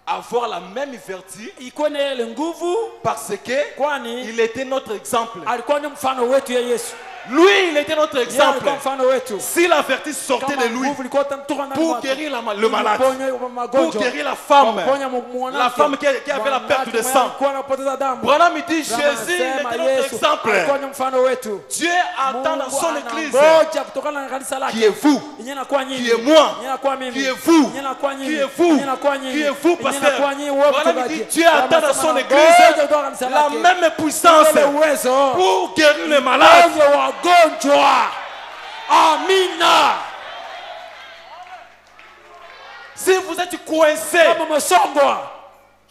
avoir la même vertu ikuwe na ile nguvu, parce que kwani il était notre exemple. alikuwa ni mfano wetu ya Yesu. Lui, il était notre Yeye exemple. alikuwa mfano wetu. Si la vertu sortait Kama de lui nguvu ilikuwa kutoka ndani pour mwake, guérir le malade, kuponya pour magonjwa, guérir la femme, kuponya mwanamke, la femme qui avait la perte de sang, alikuwa anapoteza damu. Branham dit, Branham Jésus, il anasema était notre Yesu exemple. alikuwa ni mfano wetu. Dieu attend dans son église Anangoja kutokana na kanisa lake. qui est vous, Yenye nakuwa nyinyi. qui est moi, Yenye nakuwa mimi. qui est vous, Yenye nakuwa nyinyi. qui est vous, Yenye nakuwa nyinyi. qui est vous, Yenye pasteur. nakuwa nyinyi wote Branham wake. dit, Dieu attend dans son Branham église anangoja kutoka kanisa la lake. même puissance Ule uwezo pour guérir les malades. wenye wagonjwa. Amina. Si vous êtes coincé Kama umesongwa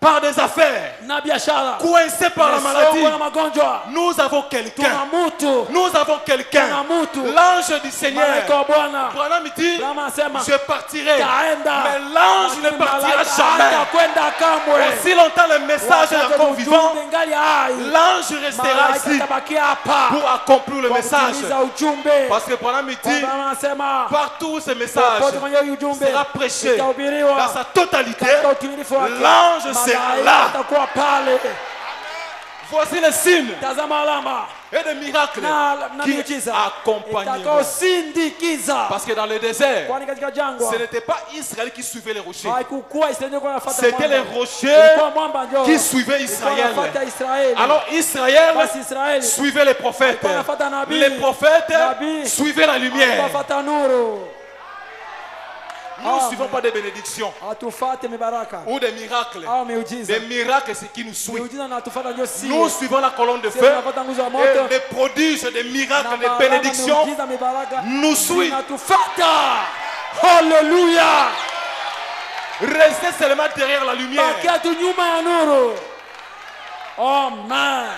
par des affaires, na biashara, coincé par la maladie, umesongwa na magonjwa, nous avons tuna quelqu'un. mtu, Nous avons quelqu'un. tuna mtu, L'ange du Seigneur. malaika wa Bwana. Branham dit, Branham anasema je partirai. taenda, Mais l'ange ne lakini partira malaika jamais. hatakwenda kamwe. Aussi longtemps le message est Wakati encore vivant, ujumbe ngali hai, l'ange restera malaika ici atabakia hapa pour accomplir le kwa message. kutimiza ujumbe. Parce que Branham dit, Branham anasema partout ce message popote kwenye ujumbe sera prêché utahubiriwa dans sa totalité. katika utimilifu wake. L'ange sera Malaika là. atakuwa pale. Voici les signes Tazama alama et des miracles na qui miujiza accompagneront. itakaosindikiza. Parce que dans le désert, Kwani katika jangwa ce n'était pas Israël qui suivait les rochers. haikukuwa Israeli ilikuwa inafuata C'était les mwamba. rochers Ilikuwa mwamba ndio qui suivaient ilikuwa Israël. inafuata Israeli. Alors Israël Basi Israeli suivait les prophètes. ilikuwa inafuata nabii. Les prophètes Nabii suivaient la lumière. inafuata nuru. Nous ne suivons pas des bénédictions Hatufate mibaraka ou des miracles. au miujiza. Des miracles, c'est qui nous suit. Miujiza na hatufata ndio si. Nous suivons la colonne de Sisi feu tunafuata nguzo ya et moto. des prodiges, des miracles, Na des baraka, bénédictions miujiza, mibaraka nous suivent. zinatufata. Haleluya. Restez seulement derrière la lumière. Bakia tu nyuma ya nuru. Amen.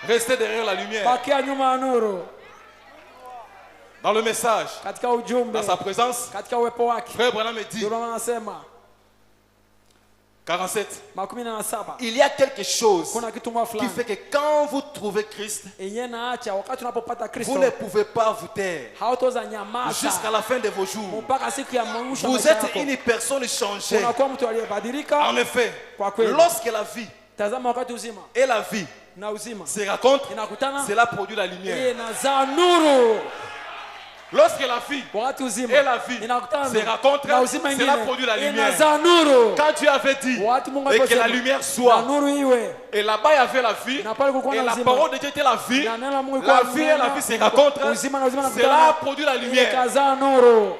Restez derrière la lumière. Bakia nyuma ya nuru. Dans le message, Katika ujumbe, dans sa présence, katika uwepo wake. frère Branham me dit, Ndio maana anasema 47, 17 il y a quelque chose kuna kitu mwa qui fulani fait que quand vous trouvez Christ, yenye naacha wakati unapopata Kristo vous ne pouvez pas vous taire hautoza nyamaza jusqu'à la fin de vos jours. mpaka siku ya mwisho. Vous êtes une personne changée. unakuwa mtu aliyebadilika. En effet, Kwa kweli. lorsque la vie Tazama wakati uzima et la vie na uzima se rencontrent, inakutana, cela produit la lumière. inazaa nuru. Lorsque la vie Wakati uzima et la vie inakutana se rencontrent, na uzima cela ingine produit la lumière. inazaa nuru. Quand Dieu avait dit Wakati Mungu et que aliposema la lumière na soit, nuru iwe, et là-bas il y avait la vie, na pale kulikuwa et na la uzima. parole de Dieu était la vie, Na neno la Mungu la ilikuwa vie et neno, la vie se rencontrent, uzima na uzima cela nakutana, produit la lumière. ikazaa nuru.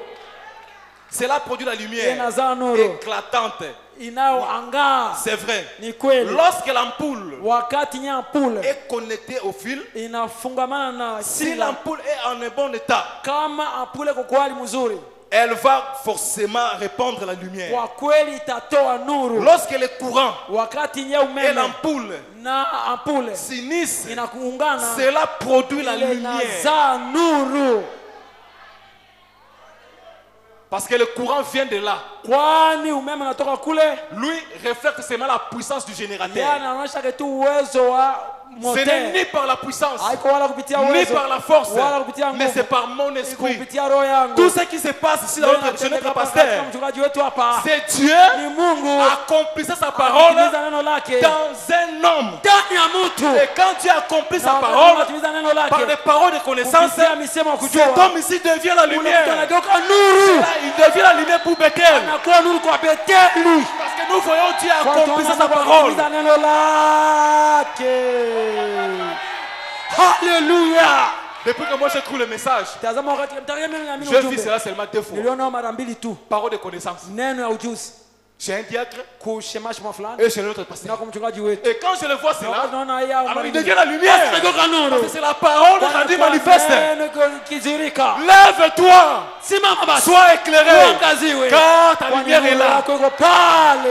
Cela produit la lumière Inazaa nuru éclatante. inayoangaa. C'est vrai. Ni kweli. Lorsque l'ampoule Wakati nyampule est connectée au fil, inafungamana na si sila, l'ampoule est en un bon état, kama ampule kwa kweli mzuri, elle va forcément répandre la lumière. kwa kweli itatoa nuru. Lorsque le courant Wakati nye et umeme l'ampoule na ampule s'unissent, inakuungana, cela produit la ile lumière. inazaa nuru, Parce que le courant vient de là. kwani umeme unatoka kule. Lui reflète seulement la puissance du Yeye générateur. anaonyesha tu uwezo wa Ce n'est ni par la puissance, haiko wala kupitia ni uwezo par la force, wala kupitia mais nguvu, c'est par mon iko esprit. kupitia roho yangu. Tout ce qui se passe ici dans Ndio notre katika pasteur, mchungaji wetu hapa c'est Dieu ni Mungu accomplissant sa parole akitimiza neno lake dans un homme. ndani ya mtu. Et quand Dieu accomplit sa Na parole akitimiza neno lake par des paroles de connaissance, kupitia misemo ya kujua, cet homme ici devient la ule mtu lumière. anageuka nuru, Là, il devient la lumière pour Bethel. anakuwa nuru kwa Beteli. Parce que nous voyons Dieu Kwa accomplissant sa tunaona parole. akitimiza neno lake. Haleluya. Depuis que moi j'ai trouvé le message, Tazama wakati mtazame mimi naamini je vis ujumbe. cela seulement 2 fois. Niliona mara mbili tu Parole de connaissance. neno ya ujuzi J'ai un diacre kushemashima fulani et j'ai l'autre pasteur. na kwa mchungaji wetu. Et quand je le vois Na cela, wakati naona yeye au alors mara il mbili. devient la lumière. Anageuka nuru. Parce que c'est la parole rendue Kwa manifeste. neno kizirika. Lève-toi, Simama basi. sois éclairé, Uangaziwe. car ta Kwa lumière est neno là. lako iko pale.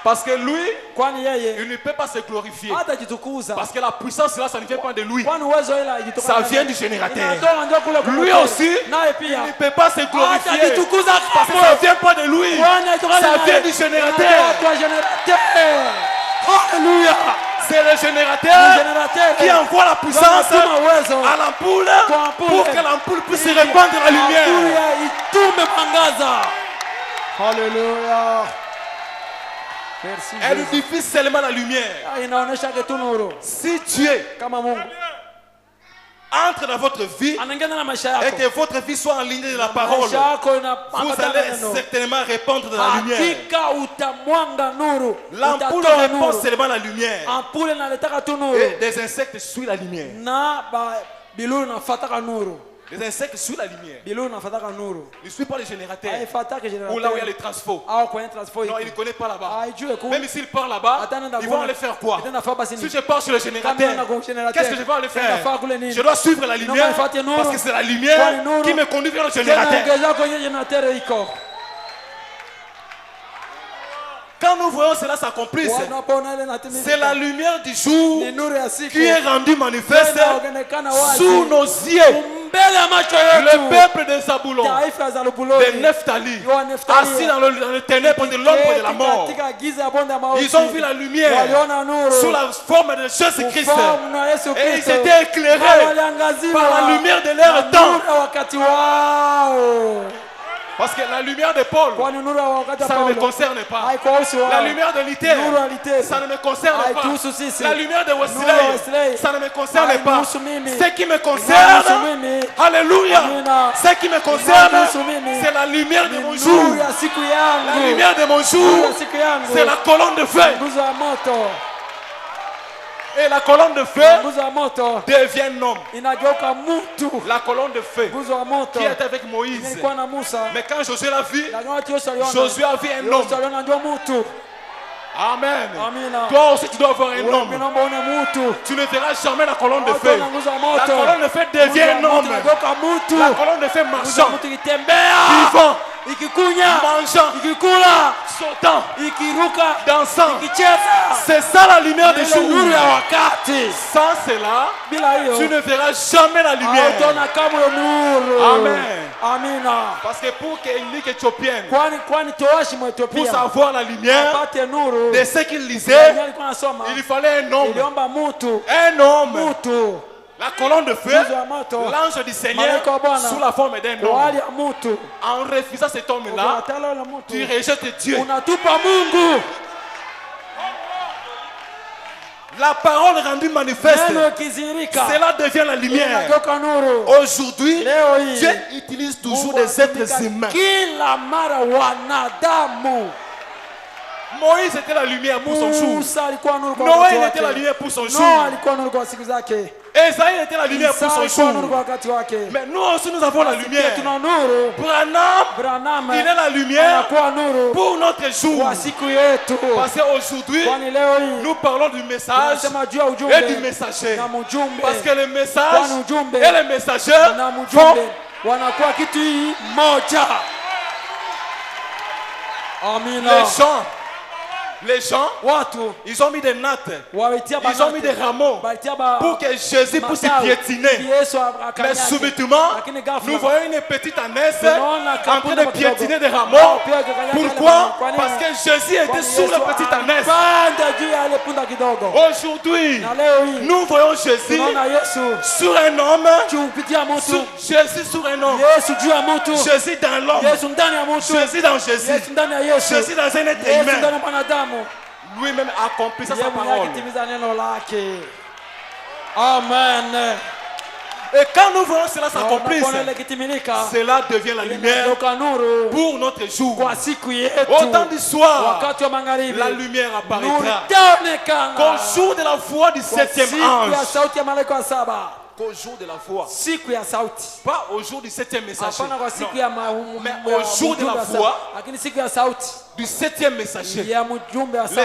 Parce que lui, Kwani yeye il ne peut pas se glorifier. hatajitukuza. Parce que la puissance là, ça ne vient pas de lui. Kwani uwezo ila ijitoka. Ça vient du générateur. Inatoka ndio kule kwa Lui moto. aussi, Naye il pia ne peut pas se glorifier. hatajitukuza Parce que ça ne vient pas de lui. Ça vient du générateur. Kwa générateur. Haleluya. C'est le générateur qui envoie la puissance à l'ampoule pour que l'ampoule puisse se répandre la lumière. Itume mwangaza. Haleluya. Merci. Elle diffuse seulement la lumière. Inaonesha tu nuru. Si Dieu Kama Mungu entre dans votre vie anaingia na maisha et yako. que votre vie soit en ligne de la parole, Maisha yako vous allez certainement répandre de la lumière. Hakika utamwanga nuru. L'ampoule Utatoa répand nuru. seulement la lumière. Ampule inaletaka tu Et nuru. des insectes suivent la lumière. Na bilulu nafataka nuru. Les insectes suivent la lumière. Bilulu nafataka nuru. Il ne suit pas les générateurs. Haifataki Ou là où il y a générateur. les transfos. Au kwenye transfo Non, il ne hiki. connaît pas là-bas. Haijue ku. Même s'il part là-bas, ils vont aller faire quoi? Si je pars sur le générateur, qu'est-ce que je vais aller faire? Je dois suivre la lumière parce que c'est la lumière qui me conduit vers le générateur. Ongeza kwenye generateur iko. Quand nous voyons cela s'accomplir, Wanapoona ile inatimilika. c'est la lumière du jour Ni nuru ya siku. qui est rendue manifeste Inaonekana wazi. sous nos yeux. Mbele ya macho yetu. Le peuple de Zaboulon, Taifa za Lubuloni. de Nephtali, Wa Neftali. assis dans le ténèbre de l'ombre de la mort, Katika giza ya bonde ya mauti. ils ont vu la lumière Waliona nuru. sous la forme de Jésus-Christ. Ufahamu na Yesu Et ils Kristo. étaient éclairés Na waliangaziwa par la lumière de leur na temps. nuru ya wakati wao. Parce que la lumière de Paul, Kwani nuru ya wakati wa ça ne me Paulo concerne pas. haikuhusu wao. La lumière de Luther, Nuru ya Luther ça ne me concerne pas. haituhusu sisi. La lumière de Nuru ya Wesley, Wesley ça ne me concerne pas. hainihusu mimi. Ce qui me Inahusu concerne, mimi. alléluia, Amina. ce qui me concerne, Inahusu mimi. c'est la lumière de mon Nuru jour. ya siku La yangu. lumière de mon Nuru jour, ya siku yangu. c'est la colonne de feu. Nguzo ya moto. Et la colonne de feu Nguzo ya moto devient un homme. inageuka mtu. La colonne de feu Nguzo ya moto qui était avec Moïse. ilikuwa na Musa. Mais quand Josué l'a vu, Lakini watu Yoshua aliona. Josué a vu un homme. Yoshua aliona ndio mtu. Amen. Amina. Toi aussi, tu dois avoir un Wewe homme. naomba uone mtu. Tu ne verras jamais la colonne de Watu feu. wana nguzo ya moto. La colonne de feu devient un Nguzo ya moto homme. inageuka mtu. La colonne de feu Nguzo ya marchant, mtu ikitembea. vivant, Ikikunya. mangeant, Ikikula. sautant, Ikiruka. dansant. Ikicheza. C'est ça la lumière des Ile nuru ya jours. wakati. Sans cela, Bila hiyo tu ne verras jamais la lumière. hautaona kamwe nuru. Amen. Amina. Parce que pour qu'une ligue éthiopienne Kwani toashi pour Mwethiopia savoir la lumière apate nuru. de ce qu'il lisait, Yeye alikuwa anasoma. il fallait un homme. Iliomba mtu. Un homme. Mtu. La colonne de feu, Nguzo ya moto. l'ange du Seigneur Malaika wa Bwana. sous la forme d'un Kwa hali homme. ya mtu. En refusant cet homme-là, Unatala yule mtu. tu rejettes Dieu. Unatupa Mungu. La parole rendue manifeste, Neno ikizirika. cela devient la lumière. Inageuka nuru. Aujourd'hui, Leo hii. Dieu utilise toujours Mungu des êtres anatumika humains. Kila mara wanadamu. Moïse était la lumière pour son jour. Musa alikuwa nuru kwa Noé wakati il était la wake. lumière pour son Noa jour. alikuwa nuru kwa siku zake. Esaïe était la lumière pour Isa son alikuwa nuru kwa jour. wakati wake. Mais nous aussi, nous avons la Pia lumière. tuna nuru. Branham, Branham il est la lumière anakuwa nuru pour notre jour. kwa siku yetu. Parce qu'aujourd'hui, Kwani leo hii nous parlons du message tunasema juu ya et du ujumbe messager. na mjumbe. Parce que le message Kwani ujumbe et le messager na font mjumbe wanakuwa kitu hii moja. Amina. les chants Les gens, watu ils ont mis des nattes, walitia ils ont mis des rameaux balitia pour que Jésus puisse y piétiner. Mais subitement, nous voyons une petite ânesse en train de piétiner des rameaux. Pourquoi? Parce que Jésus était sur la petite ânesse. Aujourd'hui, nous voyons Jésus sur un homme, Jésus sur un homme, Jésus dans l'homme, Jésus dans Jésus, Jésus dans un être humain. Lui-même accomplissant sa parole. Amen. Et quand nous voyons cela s'accomplir, cela devient la lumière pour notre jour. Au temps du soir, la lumière apparaîtra. Qu'au jour de la foi du 7e ange, qu'au jour de la foi, pas au jour du 7e messager, non, mais au jour de la foi du 7e messager. Le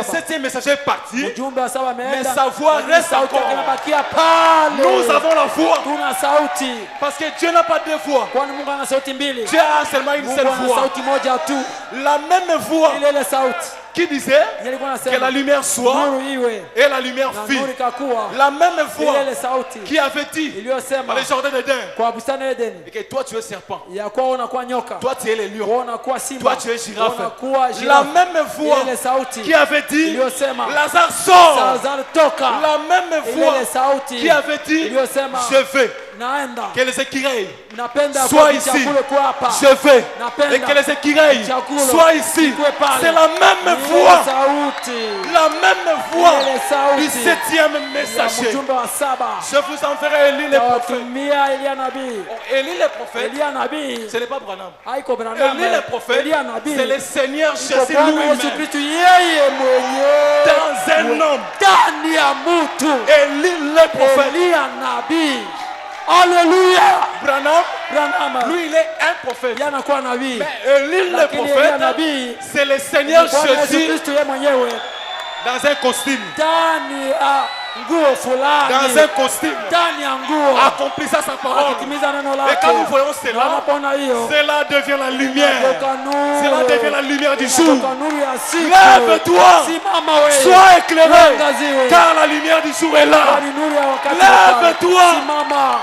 7e messager est parti, mais sa voix reste encore. Nous avons la foi, parce que Dieu n'a pas deux voix. Dieu a seulement une seule voix. La même voix qui disait que la lumière soit et la lumière fit. La même voix qui avait dit dans les jardins d'Éden et que toi tu es serpent, toi tu es les lions, toi tu es girafe. La même voix qui avait dit Lazare sort. La même voix qui avait dit je vais que les écureuils soient ici, je vais et que les écureuils soient ici. C'est la même voix, la même voix du 7e messager. Je vous enverrai Élie le prophète. Élie le prophète, ce n'est pas Branham. Élie le prophète, c'est le Seigneur Jésus lui-même dans un homme. Élie le prophète. Alléluia. Branham, lui il est un prophète. Mais Élie le prophète, c'est le Seigneur Jésus dans un costume. Dans un costume, accomplissant sa parole. Et quand nous voyons cela, cela devient la lumière. Cela devient la lumière du jour. Lève-toi, sois éclairé, car la lumière du jour est là. Lève-toi,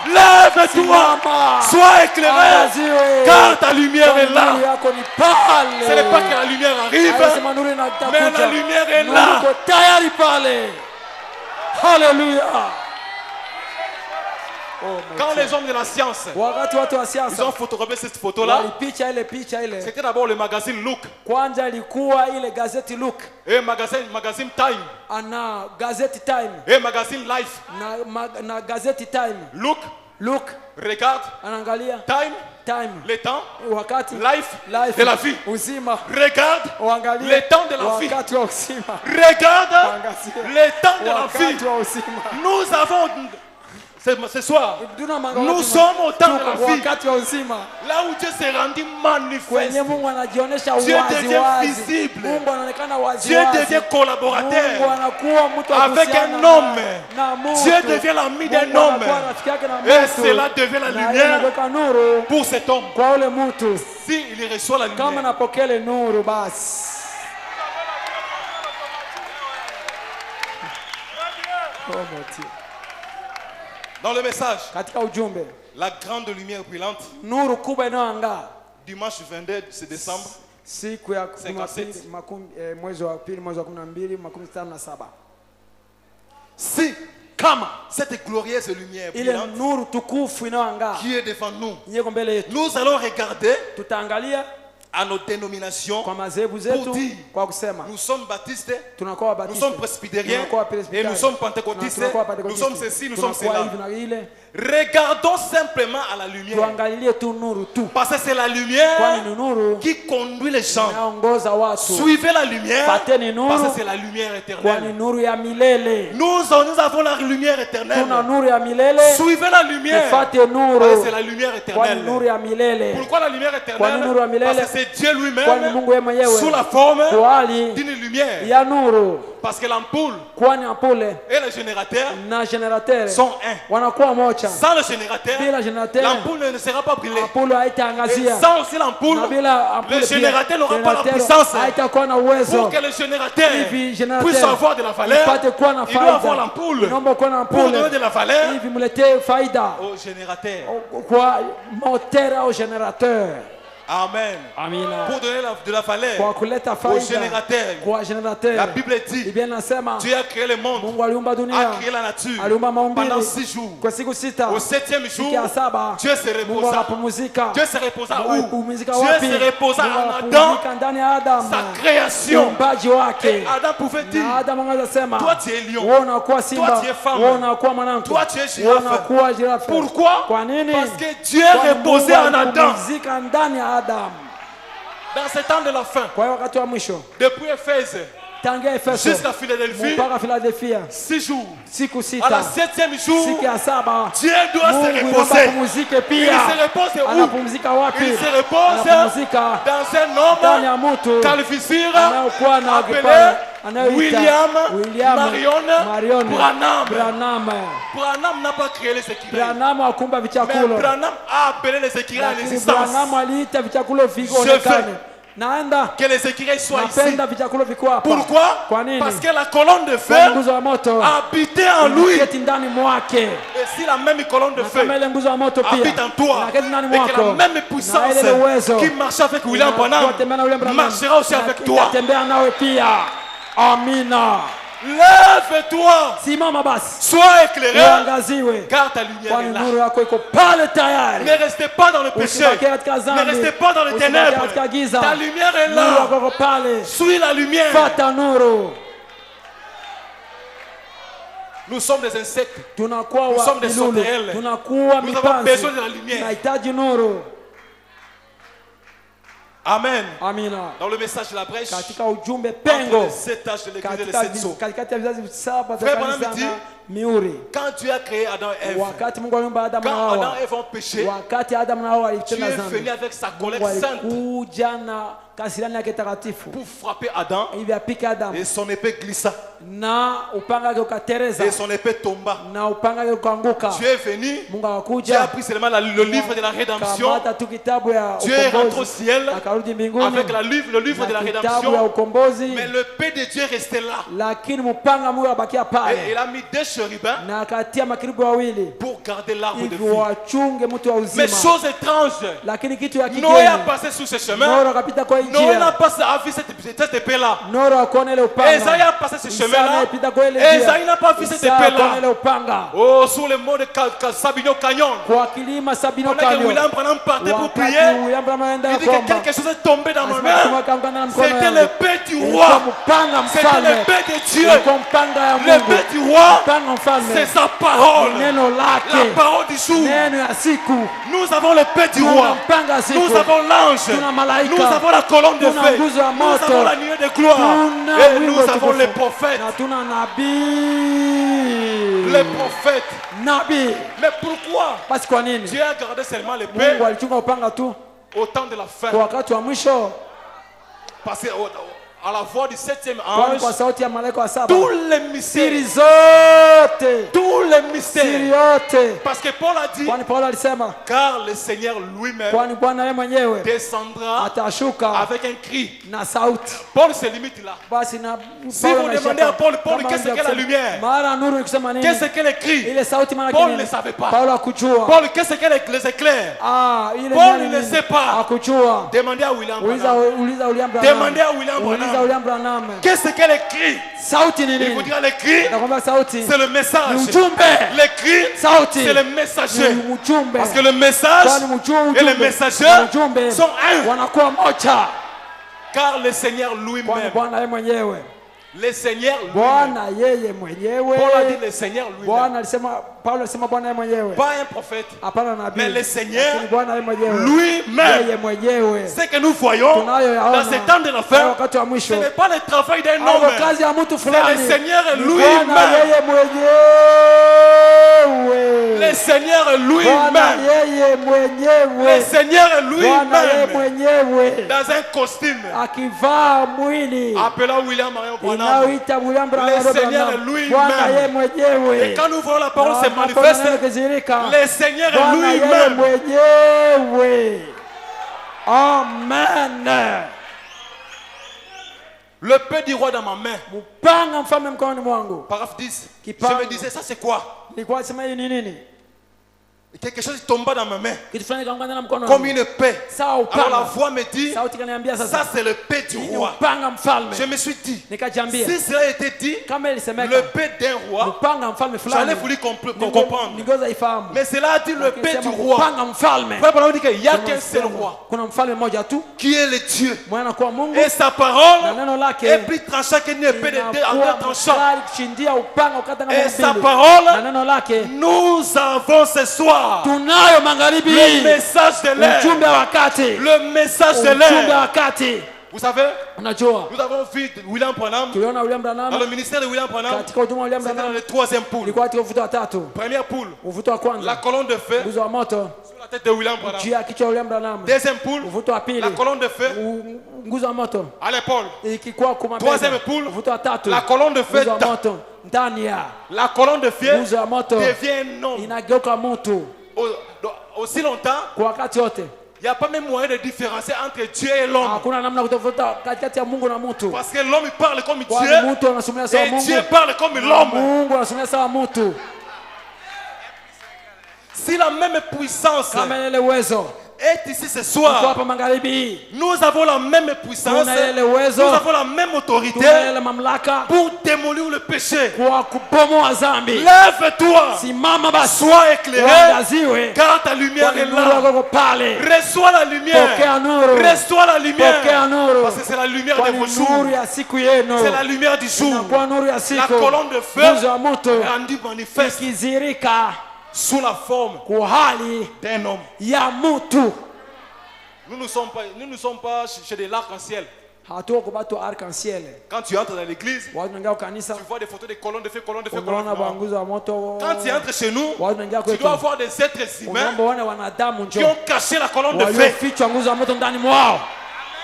lève-toi, sois éclairé, car ta lumière est là. Ce n'est pas que la lumière arrive, mais la lumière est là. Alléluia. Quand les hommes de la science, ils ont photographié cette photo-là, c'était d'abord le magazine Look. Et magazine Time. Et magazine Life. Look. Regarde. Time. Le temps. Life. De la vie. Regarde. Le temps de la vie. Regarde. Le temps de la vie. Nous avons... Ce soir, nous sommes au temps de la vie. Là où Dieu s'est rendu manifeste, Dieu devient visible, Dieu devient collaborateur avec un homme, Dieu devient l'ami d'un homme, et cela devient la lumière pour cet homme. S'il reçoit la lumière, dans le message, la grande lumière brillante, dimanche 22 décembre 57. Si, comme cette glorieuse lumière brillante qui est devant nous, nous allons regarder à nos dénominations pour dire nous sommes baptistes, nous sommes presbytériens et nous sommes pentecôtistes, nous sommes ceci, nous sommes cela. Regardons simplement à la lumière, parce que c'est la lumière qui conduit les gens. Suivez la lumière, parce que c'est la lumière éternelle. Nous avons la lumière éternelle. Suivez la lumière, parce que c'est la lumière éternelle. Pourquoi la lumière éternelle? Parce que c'est Dieu kwani lui-même Mungu yeye mwenyewe sous la forme kwa hali d'une lumière. ya nuru, Parce que l'ampoule kwani ampule et le générateur na generateur sont un. wanakuwa moja. Sans le générateur, Bila generateur l'ampoule ne sera pas brûlée. ampule Et haitaangazia, sans aussi l'ampoule, na bila ampule le pia, générateur n'aura pas la generateur puissance. haitakuwa na uwezo. Pour que le générateur Hivi générateur puisse avoir de la valeur, ipate kuwa na il doit avoir faida, l'ampoule. inaomba kuwa na Pour donner ampule de la valeur hivi mletee faida au générateur. kwa moteur au generateur. Amen. Amina. Pour donner de la valeur Kwa kuleta au faida générateur. kwa generateur. La Bible dit, Biblia inasema Dieu a créé le monde, Mungu aliumba a dunia, créé la nature aliumba maumbile pendant 6 jours. kwa siku sita. Au 7e jour, Siku ya saba Dieu se Mungu reposa. akapumzika. Dieu se reposa Mungu où? alipumzika Dieu wapi? se reposa Mungu en Adam, akapumzika ndani ya Adamu, sa création. uumbaji Et wake. Adam pouvait dire, Na Adamu angeweza sema, toi tu es lion, wewe unakuwa simba, toi tu es femme, wewe unakuwa mwanamke, toi tu es wewe girafe. unakuwa jirafe. Pourquoi? Kwa nini? Parce que Dieu Kwani reposait Mungu en Adam. alipumzika ndani ya Adamu. Dans ce temps de la fin, Kwa hiyo wakati wa mwisho depuis Éphèse tangia Efeso jusqu'à Philadelphie, mpaka Philadelphia 6 jours. siku À la sita, 7e jour, siku ya saba Dieu doit se Mungu reposer. inafaa pumzike Il pia. se repose où? Anapumzika wapi? Il se repose Anapumzika dans un ndani ya homme mtu calvifire anayokuwa na appelé kipawa anayoita William Marion Branham. Branham. Branham n'a pas créé les écrivains. Branham akumba Mais vichakulo, Branham a appelé les écrivains à lakini l'existence. Branham aliita vichakulo vionekane. Naenda Que les écrivains soient ici. napenda vichakulo viko hapa. Pourquoi? Kwa nini? Parce que la colonne de feu Kwa nguzo ya moto habitait en lui. inaketi ndani mwake, Et si la même colonne de na feu kama ile nguzo ya moto pia habite en toi, inaketi ndani et que la mwako, même na puissance ile uwezo qui marchait avec William Branham inatembea na William Branham, marchera aussi avec toi. itatembea nawe pia. Amina. Lève-toi, Simama basi, sois éclairé, uangaziwe, car ta lumière est kwani là. nuru yako iko pale tayari. Ne restez pas dans le péché, Usibaki katika ne dhambi, restez pas dans les usibaki ténèbres. katika giza. Ta lumière est Nuru là. yako iko pale, Suis la lumière. fata nuru. Nous sommes des insectes. Tunakuwa Nous sommes des wabilulu, sauterelles. tunakuwa Nous avons mipanzi, besoin de la lumière. tunahitaji nuru. Amen. Amina. Dans le message de la brèche, Katika ujumbe entre pengo, les 7 tâches de l'église et les katika 7 sceaux. katikati ya vizazi saba Frère vya Branham kanisa dit, na miuri, quand Dieu a créé Adam et Ève, wakati Mungu aliumba Adamu na quand Adam Hawa, et Ève ont péché, wakati Adamu na Hawa Dieu walitenda est venu dhambi, avec sa Mungu colère sainte alikuja na kasirani yake takatifu pour frapper Adam hivi apike Adamu, et son épée glissa na upanga wake ukatereza et son épée tomba. na upanga wake ukaanguka. Dieu est venu, Mungu Dieu a akakuja pris seulement le livre de la rédemption. kamata tu kitabu ya Dieu est rentré au ukombozi, ciel akarudi mbinguni avec le livre de la na kitabu ya rédemption. ukombozi, Mais l'épée de Dieu restait là. lakini mpanga Mungu abakia Et pale, il a mis deux chérubins na akatia makiribu wawili pour garder l'arbre de hivi vie. wachunge mtu wa Mais uzima. chose étrange, Lakini kitu ya Noé a kigeni, passé sur ce chemin. Noro akapita kwa hii Noé n'a njia, pas vu cette épée-là. Noro akaona ile Esaïe a upanga, passé ce Isaya chemin-là. anayepita kwa ile Esaïe n'a njia, pas vu cette Isaya akaona ile épée-là. upanga Oh, sur le mont de Sabino Canyon. kwa kilima Sabino Pendant que Canyon. William Branham partait pour Wakati prier, William Branham anaenda il dit kuomba, que quelque chose est tombé dans ma Asema kitu main. akaanguka ndani ya mkono C'était yangu. l'épée du Ilikuwa roi. mpanga C'était mfalme, l'épée de Dieu. ilikuwa mpanga ya Mungu, L'épée du roi, mpanga mfalme, c'est sa parole. neno La lake, parole du jour. neno ya siku. Nous avons l'épée du Tuna roi. mpanga ya siku, Nous avons l'ange. tuna malaika, Nous avons la colonne de tuna feu. nguzo ya Nous moto, avons la nuée de gloire. tuna Et wingu nous avons tukufu, les prophètes. na tuna nabii, Les prophètes. nabii. Mais pourquoi Basi kwa nini Dieu a gardé seulement Mungu l'épée alichunga upanga tu au temps de la fin? kwa wakati wa mwisho? Parce qu'à la voix du 7e Kwani kwa ange, sauti ya malaika wa saba, tous les siri mystères, zote, tous les siri mystères. yote. Parce que Paul a dit, Kwani Paulo alisema, car le Seigneur lui-même kwani Bwana yeye mwenyewe descendra atashuka avec un cri. na sauti. Paul se limite là. Basi na Si Paulo vous anaishia demandez à pale. Paul, Kama qu'est-ce anaanza que la kusema, lumière? mara nuru ni kusema nini? Qu'est-ce qu'elle écrit? Ile sauti maana Paul nini? ne savait pas. Paulo hakujua. Paul, qu'est-ce que les éclairs? Ile Paul nani ne nini? sait pas. Hakujua. Demandez à William Uliza Branham. uliza William Branham. Demandez à William Uliza Branham. William Branham. Qu'est-ce qu'elle écrit? Sauti ni Il vous nini? dira l'écrit, Nakwambia sauti c'est le message. ni ujumbe. L'écrit, Sauti c'est le messager. ni ujumbe. Parce que le message Kwani ujumbe et le messager ujumbe sont un. wanakuwa moja. Car le Seigneur Kwani lui-même, Bwana yeye mwenyewe, le Seigneur lui-même, Bwana yeye mwenyewe. Paul a dit le Seigneur lui-même, Bwana alisema, Paulo alisema Bwana yeye mwenyewe, pas un prophète, hapana nabii, mais le Seigneur lakini Bwana yeye mwenyewe, lui-même. yeye mwenyewe. Ce que nous voyons Tunayoyaona dans ces temps de la na fin, wakati wa ce mwisho, n'est pas le travail d'un au homme, kazi ya mtu c'est fulani, le Seigneur ni lui-même. Bwana yeye mwenyewe. Le Le Seigneur Bwana lui-même. yeye Le mwenyewe. Seigneur Bwana yeye lui-même. mwenyewe Dans un costume. akivaa mwili Appelant William Marion Branham. inayoita William Branham. Le Seigneur lui-même. Bwana yeye Et mwenyewe. quand nous voyons la parole Na se manifeste, mapambano yakizirika, le Seigneur Bwana yeye lui-même. mwenyewe. Amen. Le paix du roi dans ma main. Mpanga mfalme mkononi mwangu. Paragraphe 10. Kipango. Je me disais, ça c'est quoi? Nilikuwa nasema hii ni nini? Quelque chose tomba dans ma main. Kitu fulani kikaanguka ndani ya mkono Comme wangu. une paix. Sawa Alors la upanga. voix me dit, Sauti kaniambia ça sasa. c'est le paix du Hii ni roi. upanga mfalme. Je me suis dit, Nikajiambia si cela était dit, kama ilisemeka le paix d'un roi, upanga mfalme fulani. j'allais voulu comprendre. Ningoza ifahamu. Mais cela a dit le paix du Akisema roi. upanga mfalme. Frère Branham dit qu'il n'y a qu'un seul roi, Kuna mfalme mmoja tu qui est le Dieu. mwana kwa Mungu Et sa na parole neno lake est plus tranchant qu'une épée de deux en inakuwa deux tranchants. mkali kushindia upanga ukata Et kama sa mbili. parole, Na neno lake nous avons ce soir tunayo magharibi le hii message de ujumbe l'air. wa wakati. Le message de Ujumbe wa l'air. wakati. Vous savez, Unajua nous avons vu William Branham, tuliona William dans Branham le ministère de William Branham, katika huduma wa William c'était dans Branham le troisième poule. ilikuwa katika uvuto wa tatu. Première poule, Uvuto wa la kwanza colonne de feu nguzo wa moto sur la tête de William Branham. juu ya kichwa William Branham. Deuxième poule, Uvuto wa pili la colonne de feu nguzo wa moto à l'épaule. ikikuwa kumabega. Troisième poule, Uvuto wa tatu la colonne de feu nguzo wa dans- moto ndani ya La colonne de feu nguzo wa moto devient un homme. inageuka mtu. Aussi longtemps, Kwa wakati wote il n'y a pas même moyen de différencier entre Dieu et l'homme. hakuna namna kutofauta katikati ya Mungu na mtu, Parce que l'homme il parle comme kwani Dieu mtu anasomea sawa et Mungu, Dieu parle comme l'homme. Mungu anasomea sawa mtu. Si la même puissance Kama ile uwezo est ici ce uko soir, hapa magharibi hii, nous avons la même puissance, tuna ile uwezo, nous avons la même autorité tuna ile mamlaka pour démolir le péché. kwa kubomoa dhambi. Lève-toi, Simama basi, sois éclairé, uangaziwe, car ta lumière kwani est nuru là. yako iko pale. Reçois la lumière, Pokea nuru, reçois la lumière, pokea nuru, parce que c'est la lumière de kwani vos jours, nuru ya siku yenu c'est la lumière du jour. inakuwa nuru ya La siku. colonne de feu Nguzo ya moto rendue manifeste ikizirika sous la forme kwa hali d'un homme. ya mtu. Nous ne sommes pas chez des arcs-en-ciel. Hatuko kwa watu wa arc-en-ciel. Quand tu entres dans l'église, Watu wanaingia kanisa, tu vois des photos de colonnes de feu, colonnes de feu, colonnes unaona de feu. banguzo wa moto. Quand tu entres chez nous, Watu wanaingia tu kwetu, dois voir des êtres humains unaomba wane wanadamu qui njoo ont caché la colonne de feu. waliofichwa nguzo ya moto ndani mwao.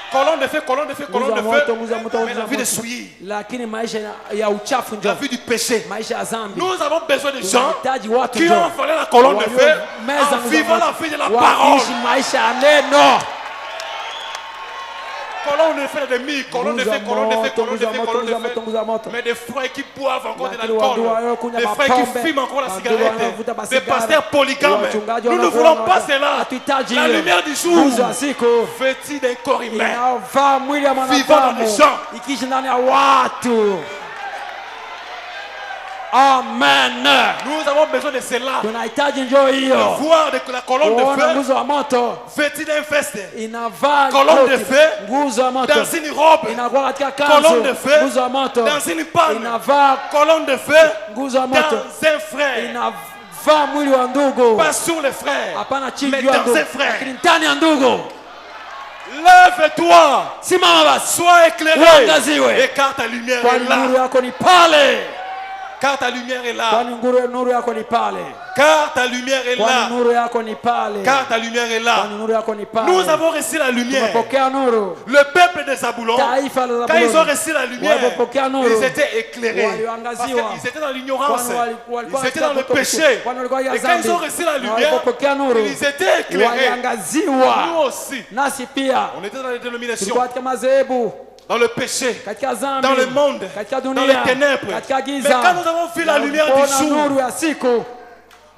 Colonne de feu, colonne de feu, colonne de feu. Nguzo ya moto, Mais la vie de souillure, lakini maisha ya uchafu la njoo, vie du péché. maisha ya dhambi. Nous avons besoin de gens Tunahitaji watu qui ont njoo volé la colonne de feu waliomeza en nguzo ya vivant la moto, vie de la parole. wakiishi maisha ya neno. Colonne de feu d'ennemi, colonne de feu, colonne de feu, colonne de feu, colonne de feu. nguzo ya moto. Mais des frères qui boivent encore de Lakini wandugu l'alcool, wanaokunywa des frères mapombe, qui fument encore la wandugu cigarette, wanaovuta des masigara, pasteurs polygames. wachungaji Nous ne wanaokuwa voulons pas na- cela. hatuhitaji La hiyo. lumière du jour, Nguzo ya siku vêtue d'un corps humain. inavaa mwili ya Vivant dans mwanadamu les gens. ikiishi ndani ya watu. Amen. Nous avons besoin de cela. Tunahitaji njoo hiyo, Voir de la colonne de kuona feu nguzo ya moto vêtue d'un veste, inavaa colonne de koti, feu nguzo ya moto dans une robe, inakuwa katika colonne kanzu, de feu nguzo ya moto dans une panne, inavaa colonne de feu nguzo ya moto dans un frère. inavaa mwili wa ndugu, Pas sur les frères, hapana chini mais juu ya dans ndugu, un frère. lakini ndani ya ndugu. Lève-toi, Simama basi, sois éclairé, uangaziwe, et car ta lumière kwani est là. nuru yako ni pale, Car ta lumière est là. kwani nuru yako ni pale, Car ta lumière est kwani là. nuru yako ni pale, Car ta lumière est là. kwani nuru yako ni pale. Nous avons reçu la lumière. Tumepokea nuru. Le peuple de Zaboulon, Taifa la quand ils ont Zabuloni reçu la lumière, walipokea nuru, ils étaient éclairés. walioangaziwa, Parce qu'ils étaient dans l'ignorance. kwani walikuwa Ils étaient dans le katika péché. kwani walikuwa Et katika quand ils dhambi. ont reçu la Na lumière, walipokea nuru, ils étaient éclairés. waliangaziwa. Nous aussi. Nasi pia On était dans les dénominations, tulikuwa katika madhehebu, dans le péché, katika dhambi, dans le monde, katika dans dunia, les ténèbres. katika Mais giza. quand nous avons vu la lumière du Tulipoona jour, nuru ya siku,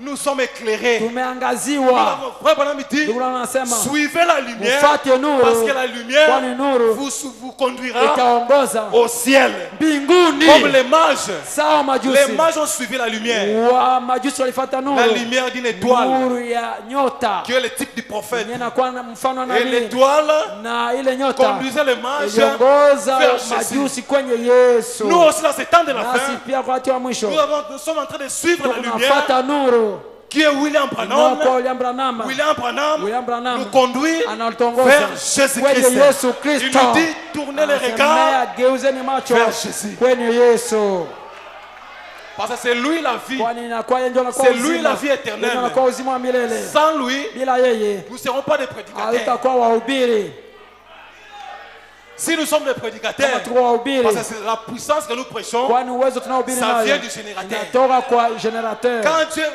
nous sommes éclairés. tumeangaziwa. Frère Branham dit, Ndugu yangu anasema suivez la lumière, mfuate nuru, parce que la lumière kwani nuru vous conduira itaongoza au ciel. mbinguni. Comme les mages. Sawa Les majusi mages ont suivi la lumière. wa majusi walifuata La nuru, lumière d'une étoile, nuru ya nyota qui est le type du prophète. yenye inakuwa na mfano wa Et nabii, l'étoile na ile nyota conduisait les mages iliongoza vers Jésus. majusi kwenye Yesu. Nous aussi, dans ce temps de la Nasi fin, pia kwa wakati wa mwisho nous sommes en train de suivre la lumière tunafuata nuru qui est William Branham. inayokuwa William Branham. William Branham William Branham nous conduit anatuongoza vers Jésus-Christ. kwenye Yesu Il Kristo. nous dit, tournez les regards Anasemea, geuzeni macho vers Jésus. kwenye Yesu. Parce que c'est lui la vie. kwani inakuwa yeye ndio anakuwa C'est lui uzima. la vie éternelle. Yeye anakuwa uzima wa milele. Sans lui, Bila yeye nous ne serons pas des prédicateurs. hatutakuwa wahubiri. Si nous sommes des Kama prédicateurs, tuko wahubiri, parce que c'est la puissance que nous prêchons, kwani uwezo tunaohubiri ça nayo vient du générateur. inatoka kwa generateur. Quand Dieu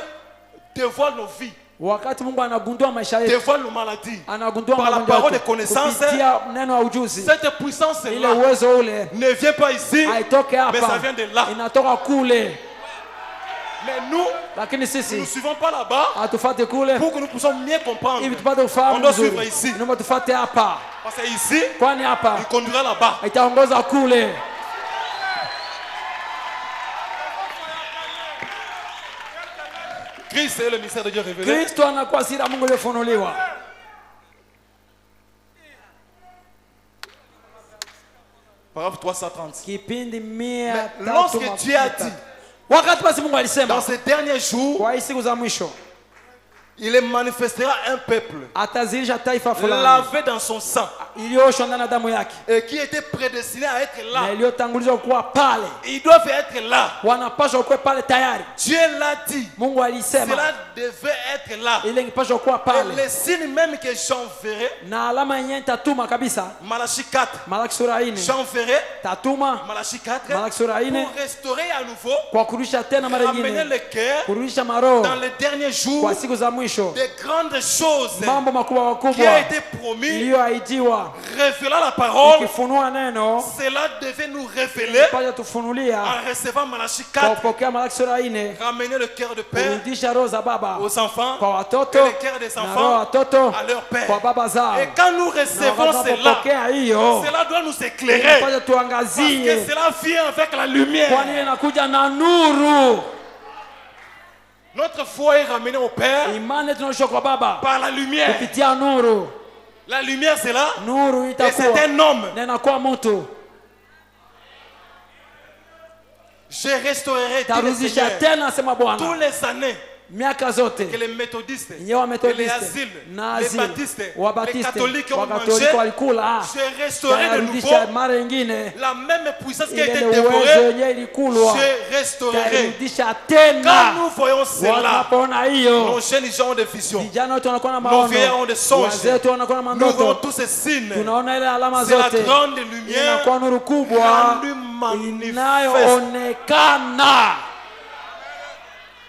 dévoile nos vies, Wakati Mungu anagundua maisha yetu, dévoile nos maladies, anagundua par la magonjwa parole de yetu connaissance, kupitia neno la ujuzi, cette puissance ile là uwezo ule ne vient pas ici, haitoke mais ça hapa, vient de là. inatoka kule. Mais nous, Lakini nous ne sisi suivons pas là-bas hatufate kule pour que nous puissions mieux comprendre. ili tupate On ufahamu doit mzuri. suivre ici. Naomba tufate hapa, Parce que ici, kwani hapa il conduira là-bas. itaongoza kule. Christ est le mystère de Dieu révélé. Kristo anakuwa siri ya Mungu iliyofunuliwa. Paragraphe 330. Kipindi Lorsque Dieu a dit, wakati basi Mungu dans alisema ces derniers jours, kwa hii siku za mwisho il manifestera un peuple atazirisha taifa fulani lavé dans son sang iliyooshwa ndani ya damu yake et qui était prédestiné à être na là. iliyotangulizwa kuwa pale. Ils doivent être là. Wanapaswa kuwa pale tayari. Dieu l'a dit. Mungu alisema Cela devait être là. ile ingepaswa kuwa Et pale, les signes même que j'enverrai, na alama yenyewe itatuma kabisa. Malachie 4, Malaki sura 4 j'enverrai, tatuma Malachie 4, Malaki sura 4 pour restaurer à nouveau, kwa kurudisha tena mara ramener nyingine, le cœur kurudisha maroho dans les derniers jours kwa siku za mwisho, des grandes choses mambo makubwa qui a makubwa été promis, iliyoahidiwa, révélant la parole. ikifunua neno Cela devait nous révéler paja tufunulia en recevant Malachie kwa 4, kupokea Malaki sura 4, ramener le cœur de père kurudisha roho za baba aux enfants kwa et watoto le cœur des na roho enfants watoto à leur père. kwa baba zao. Et quand nous Na recevons wakati cela, tunapokea hiyo, cela doit nous éclairer. paja Parce que tuangazie, cela vient avec la lumière. kwani inakuja na nuru. Notre foi est ramenée au Père Imani tunaoshwa kwa baba par la lumière. kupitia nuru. La lumière, c'est là. Nuru Et c'est itakuwa un homme. na inakuwa mtu. Je restaurerai tous les Tarudisha seigneurs, tena, asema tous Bwana, les années miaka zote que les méthodistes, yenyewe wa que les Methodiste asiles, na les asili baptistes, les Wabatiste catholiques ont mangé. Wakatoliki walikula, Je restaurerai de nouveau tarudisha mara nyingine la même puissance qui a ile été uwezo dévorée. yenyewe ilikulwa, Je restaurerai. tarudisha Quand tena. nous voyons cela, Wanapoona hiyo, nos jeunes gens ont des visions. vijana wetu wanakuwa na Nos vieillards ont maono, des songes. wazee wetu wanakuwa na Nous voyons mandoto, tous ces signes. tunaona ile alama C'est la zote, grande lumière inakuwa nuru kubwa rendue manifeste. inayoonekana.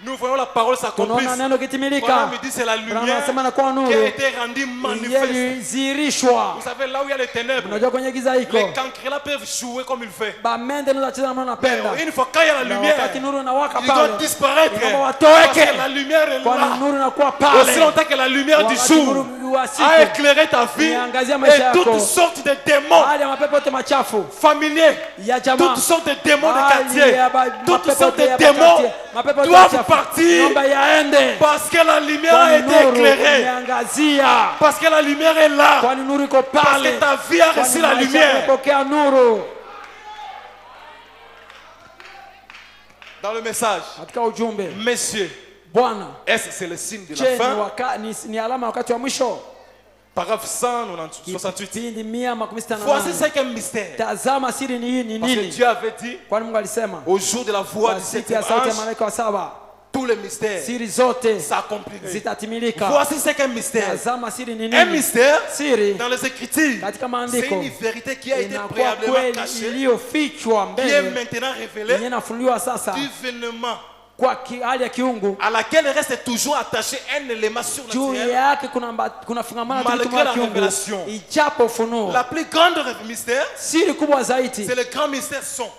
Nous voyons la parole s'accomplir. Tunaona neno Voilà, kitimilika. me dit c'est la Bwana lumière anasema inakuwa qui a nuru été rendue manifeste. iliyodhihirishwa. Vous savez, là où il y a les ténèbres, Unajua kwenye giza iko les cancrelats peuvent jouer comme il fait. bamende ndio cheza namna napenda, Une fois qu'il y a la na lumière, wakati nuru inawaka ils doivent pale, disparaître. Kama Parce watoweke. que la lumière est kwani là. nuru inakuwa Aussi pale. longtemps que la lumière du Wakati jour nuru wa a siku éclairé ta vie iangazia maisha et yako, toutes sortes de démons hali ya mapepo yote machafu familiers, ya jamaa, toutes sortes de démons de hali quartier, ya toutes mapepo sortes yote ya de démons makati, mapepo yote doivent machafu, partir naomba yaende, parce que la lumière a kwani été nuru éclairée. imeangazia, Parce que la lumière est là. kwani nuru iko Parce pale, que ta vie a kwani reçu la maisha lumière. yamepokea nuru. Dans le message, Katika ujumbe, messieurs, Bwana, est-ce que c'est le signe de je la ni, fin? ni alama wakati wa mwisho. Paragraphe 168. Kipindi 168. Voici ce qu'est un mystère. Tazama siri ni hii ni Parce que nini? Dieu avait dit Kwani Mungu alisema au jour de la voix kwa du siku septième ya sauti ya ange, malaika wa saba tous les mystères siri zote s'accompliraient. zitatimilika. Voici ce qu'est un mystère. Tazama siri ni Un nini? mystère, Siri dans les Écritures, katika c'est maandiko une vérité qui a été inakuwa préalablement kweli cachée, iliyofichwa qui est mbele, maintenant yenyewe révélée, inafunuliwa sasa divinement, kwa hali ya kiungu. à laquelle reste toujours attaché un élément Juu surnaturel. yake kuna fungamana Malgré kitu kama la kiungu, révélation. ijapo ufunuo. La plus grande mystère, Siri kubwa zaidi, c'est le grand mystère son.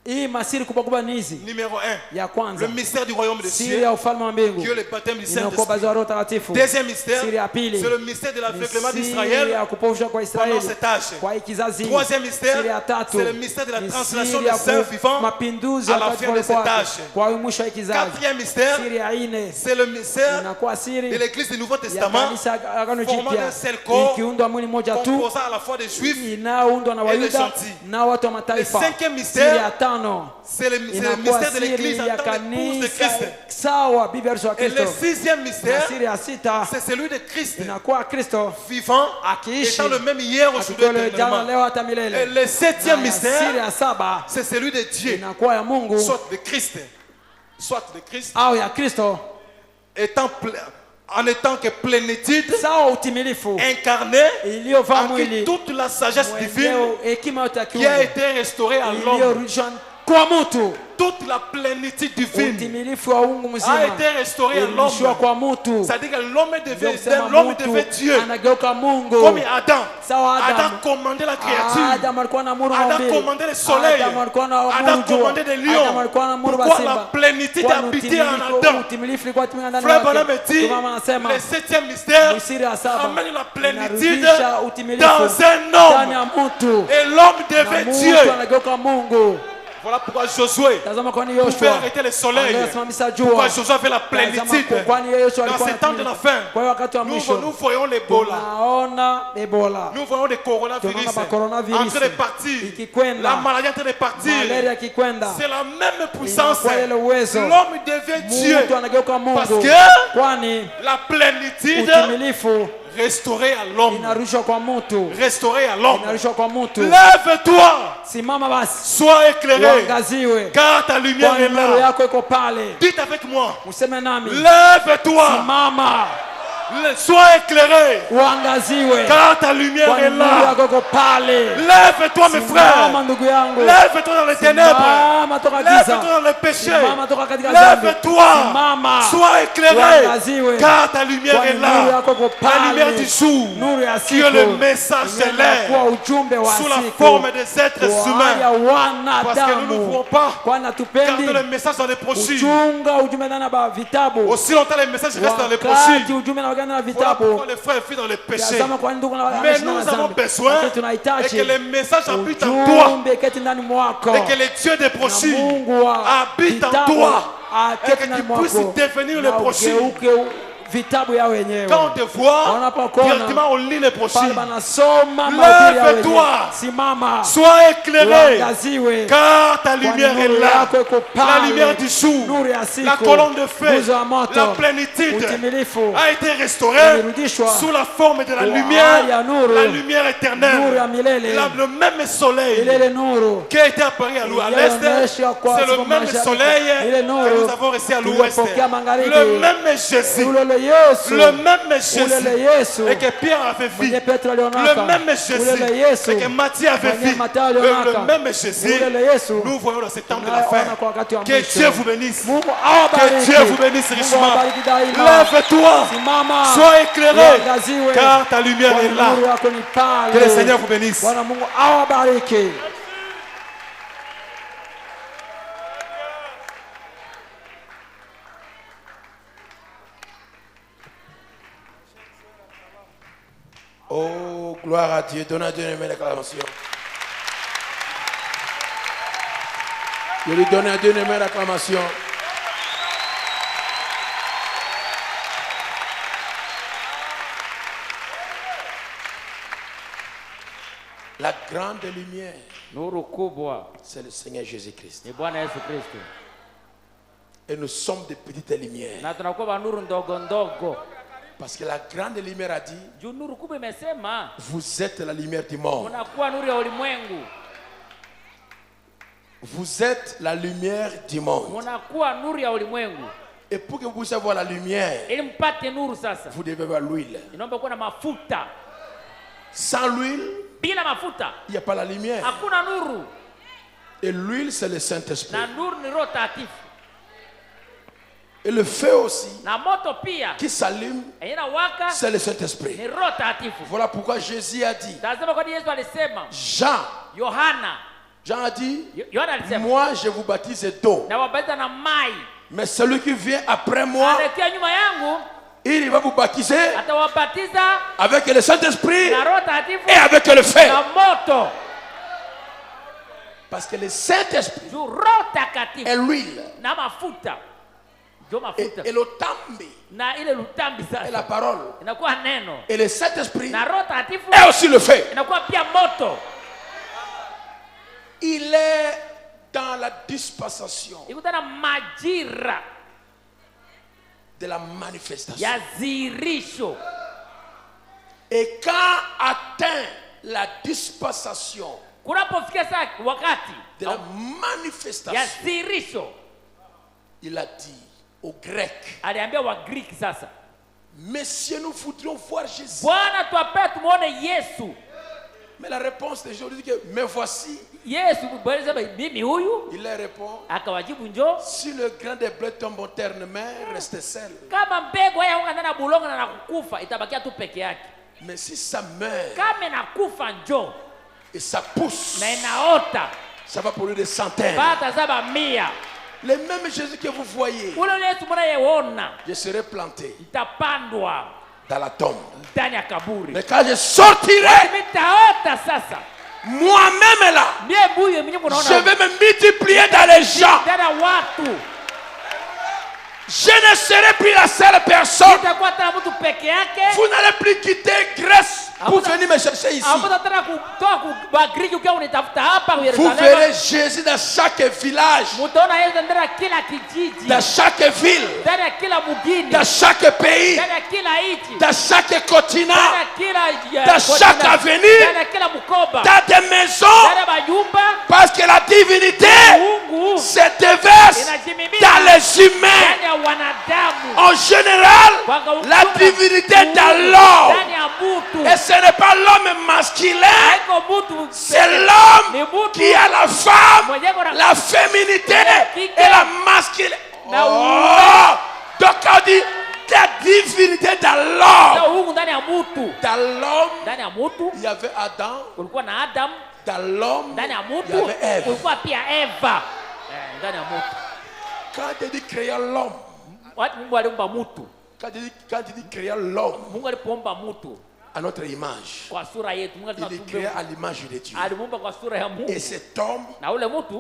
hii masiri kubwa kubwa ni hizi. Numéro 1, Ya kwanza, le mystère du royaume de siri cieux, ya ufalme wa mbingu qui est le baptême du inakuwa Saint-Esprit. ubatizo wa Roho Takatifu. Deuxième mystère, Siri ya pili c'est le mystère de l'aveuglement ni siri d'Israël ya kupofushwa kwa pendant Israeli cet âge. kwa hii kizazi. Troisième mystère, Siri ya tatu c'est le mystère de la ni translation siri des ya saints vivants mapinduzi à la wakati fin de cet wake âge. kwa mwisho wa hii kizazi. Quatrième mystère, Siri ya nne c'est le mystère inakuwa siri de l'église du Nouveau ya Testament, kanisa Agano formant Jipya, un seul corps, ikiundwa mwili mmoja tu composant à la fois des juifs. inayoundwa na et les Wayuda gentils. na watu wa Le mataifa. cinquième Siri mystère, ya tano c'est le inakuwa mystère de siri l'église en ya tant qu'épouse de kanisa Christ. sawa bibi harusi wa Et le Kristo. sixième Na mystère, siri ya sita c'est celui de Christ, inakuwa Kristo vivant, akiishi étant le même hier, aujourd'hui, akikuwa yule jana éternellement. leo hata Et milele. le septième Na ya siri mystère, ya saba c'est celui de Dieu, inakuwa ya Mungu soit de Christ, soit de Christ, au ya Kristo, en étant que plénitude, sawa utimilifu incarné iliyovaa en qui mwili toute la sagesse divine mwenyewe hekima yote ya qui a kiungu été restaurée à l'homme, iliyorudishwa kwa mtu, toute la plénitude divine utimilifu wa uungu a mzima été restaurée à ilirudishwa l'homme. kwa mtu. C'est-à-dire que l'homme Ndio devait, kusema l'homme mtu devait Dieu. anageuka Mungu. Comme Adam. Sawa Adam Adam. commandait la créature. Adam alikuwa anaamuru Adam maumbile. commandait le soleil. Adam alikuwa anaamuru Adam jua. commandait des lions. Adam alikuwa anaamuru Pourquoi simba. la plénitude Kwani habitait en utimilifu- Adam? utimilifu ulikuwa utimilifu ndani Frère yake. Branham dit, Ndio mama anasema le septième mystère mstari ya saba amène la plénitude inarudisha utimilifu dans un ndani ya homme. mtu, Et l'homme na devait mtu Dieu. anageuka Mungu. Voilà pourquoi Josué Tazama kwani pouvait Yoshua arrêter le soleil. anasimamisha Pourquoi jua. Josué avait la Tazama plénitude. kwani Yoshua Dans alikuwa ces temps de la anatimilifu. fin, Kwa hiyo wakati wa nous mwisho voyons l'Ebola. tunaona Ebola, Nous voyons des coronavirus tunaona en makoronavirus train de partir. ikikwenda, La maladie en train de partir. malaria ikikwenda, C'est la même puissance. inakuwa ile uwezo. L'homme devient Dieu. Mtu anageuka Parce Mungu, que kwani la plénitude utimilifu restaurée à l'homme. inarushwa kwa mtu, Restaurée à l'homme. inarushwa kwa mtu. Lève-toi. Simama basi, Sois éclairé. uangaziwe, Car ta lumière kwani est nuru là. yako iko pale. Dites avec moi. Useme nami, Lève-toi. simama, Sois éclairé. uangaziwe, Car ta lumière kwani est nuru là. yako iko pale. Lève-toi mes Simama frères. ndugu yangu, Lève-toi dans les ténèbres. simama toka Lève-toi giza, dans les péchés. simama toka katika dhambi, Lève-toi. simama, Sois éclairé. uangaziwe, Car ta lumière kwani est nuru là. yako iko La lumière pale. du jour. Nuru ya Qui est le siku message de inakuwa l'air. ujumbe wa Sous la siku forme des êtres kwa hali ya humains. Parce que nous ne wanadamu, pouvons pas kwani hatupendi garder le message dans les brochures. kuchunga ujumbe ndani ya vitabu. Aussi longtemps les messages restent dans les Wakati brochures. ujumbe na ndani ya Voilà pourquoi vitabu, les frères et filles dans les péchés. tazama kwani ndugu na Mais wanaishi nous na avons dhambi. besoin Lakini et tunahitaji que les messages habitent en toi. ujumbe keti ndani mwako, Et que les dieux des na brochures Mungu wa habitent en vitabu toi. Et aketi que ndani tu puisses mwako, définir les na brochures. ugeuke vitabu yao wenyewe. Quand on te voit, Wanapokuona, directement on lit les pale brochures. banasoma mahubiri yao wenyewe. Lève-toi. Simama, Sois éclairé. uangaziwe, Car ta lumière kwani est nuru là. yako iko La pale. lumière du jour. Nuru ya siku, La colonne de feu. nguzo ya moto, La plénitude utimilifu a été restaurée imerudishwa sous la forme de la kwa lumière. hali ya nuru, La lumière nuru éternelle. ya milele, Le même soleil ile nuru qui a été apparu à l'est, iliyoonyeshwa kwa c'est le siku même mashariki. soleil Ile que nuru nous avons reçu à l'ouest. tuliyopokea magharibi. Le même Jésus. Ulele Yesu, Le même Jésus. ulele Yesu Et que Pierre avait vu. mwenye Petro Le alionaka, même Jésus. ulele Yesu Et que Matthieu avait mwenye vu. Mathayo alionaka, Le même Jésus. ulele Yesu Nous voyons dans ces temps de la tunayoona fin. kwa wakati wa Que mwisho. Dieu vous bénisse. Mungu Que awabariki. Dieu vous bénisse Mungu richement. awabariki daima. Lève-toi. Simama, Sois éclairé. uangaziwe, Car ta lumière kwani est là. nuru yako ni pale. Que le Seigneur vous bénisse. Bwana Mungu awabariki. Oh, gloire à Dieu. Donne à Dieu une main d'acclamation. Je lui donne à Dieu une main d'acclamation. La grande lumière, Nuru kubwa c'est le Seigneur Jésus-Christ. ni Bwana Yesu Kristo, Et nous sommes des petites lumières. na tunakuwa nuru ndogo ndogo. Parce que la grande lumière a dit, Juu nuru kubwa imesema vous êtes la lumière du monde. unakuwa nuru ya ulimwengu, Vous êtes la lumière du monde. unakuwa nuru ya ulimwengu. Et pour que vous puissiez avoir la lumière, Ili mpate nuru sasa, vous devez avoir l'huile. inaomba kuwa na mafuta. Sans l'huile, Bila mafuta il n'y a pas la lumière. hakuna nuru, Et l'huile, c'est le Saint-Esprit. na nuru ni Roho Takatifu, Et le feu aussi, na moto pia qui s'allume, inawaka c'est le Saint-Esprit. ni Roho Takatifu. Voilà pourquoi Jésus a dit, Tazama kwa nini Yesu alisema, Jean a dit, Yohana alisema, moi je vous baptise d'eau. na wabatiza na mai, Mais celui qui vient après moi, anakuja nyuma yangu il va vous baptiser atawabatiza avec le Saint-Esprit na Roho Takatifu et avec le feu. na moto. Parce que le Saint-Esprit Juu Roho Takatifu est l'huile. na mafuta ndio mafuta, Et le tambi na ile lutambi est la sasa parole. inakuwa neno, Et le Saint-Esprit na Roho Takatifu est aussi le feu. inakuwa pia moto. Il est dans la dispensation Ikutana majira de la manifestation. ya zirisho, Et quand atteint la dispensation kunapofikia saa wakati de la ya manifestation, zirisho, il a dit aux Grecs, aliambia Wagiriki sasa, messieurs, nous voudrions voir Jésus. Bwana twapenda tumuone Yesu. Mais la réponse des gens dit que, mais voici. Yesu Bwana sema mimi huyu. Il leur répond, akawajibu njoo. Si le grain de blé tombe en terre, reste seul. Kama mbegu haianguka ndani ya bulongo na kukufa, itabakia tu peke yake. Mais si ça meurt, kama inakufa njoo, et ça pousse, na inaota, ça va produire des centaines. Batazaba mia. Le même Jésus que vous voyez, je serai planté itapandwa dans la tombe. ndani ya kaburi. Mais quand je sortirai, moi-même là, je vais me multiplier dans les gens. Je ne serai plus la seule personne. Vous n'allez plus quitter Grèce pour venir me chercher ici. Vous verrez Jésus dans chaque village, dans chaque ville, dans chaque pays, dans chaque continent, dans chaque avenue, dans des maisons, parce que la divinité se déverse dans les humains. En général, la divinité est dans l'homme. Et ce n'est pas l'homme masculin, c'est l'homme qui a la femme, la féminité et la masculinité. Oh! Donc on dit la divinité dans l'homme. Dans l'homme, il y avait Adam. Dans l'homme, il y avait Ève. Quand il dit créer l'homme, quand il dit créer l'homme à notre image, il est créé à l'image de Dieu. Et cet homme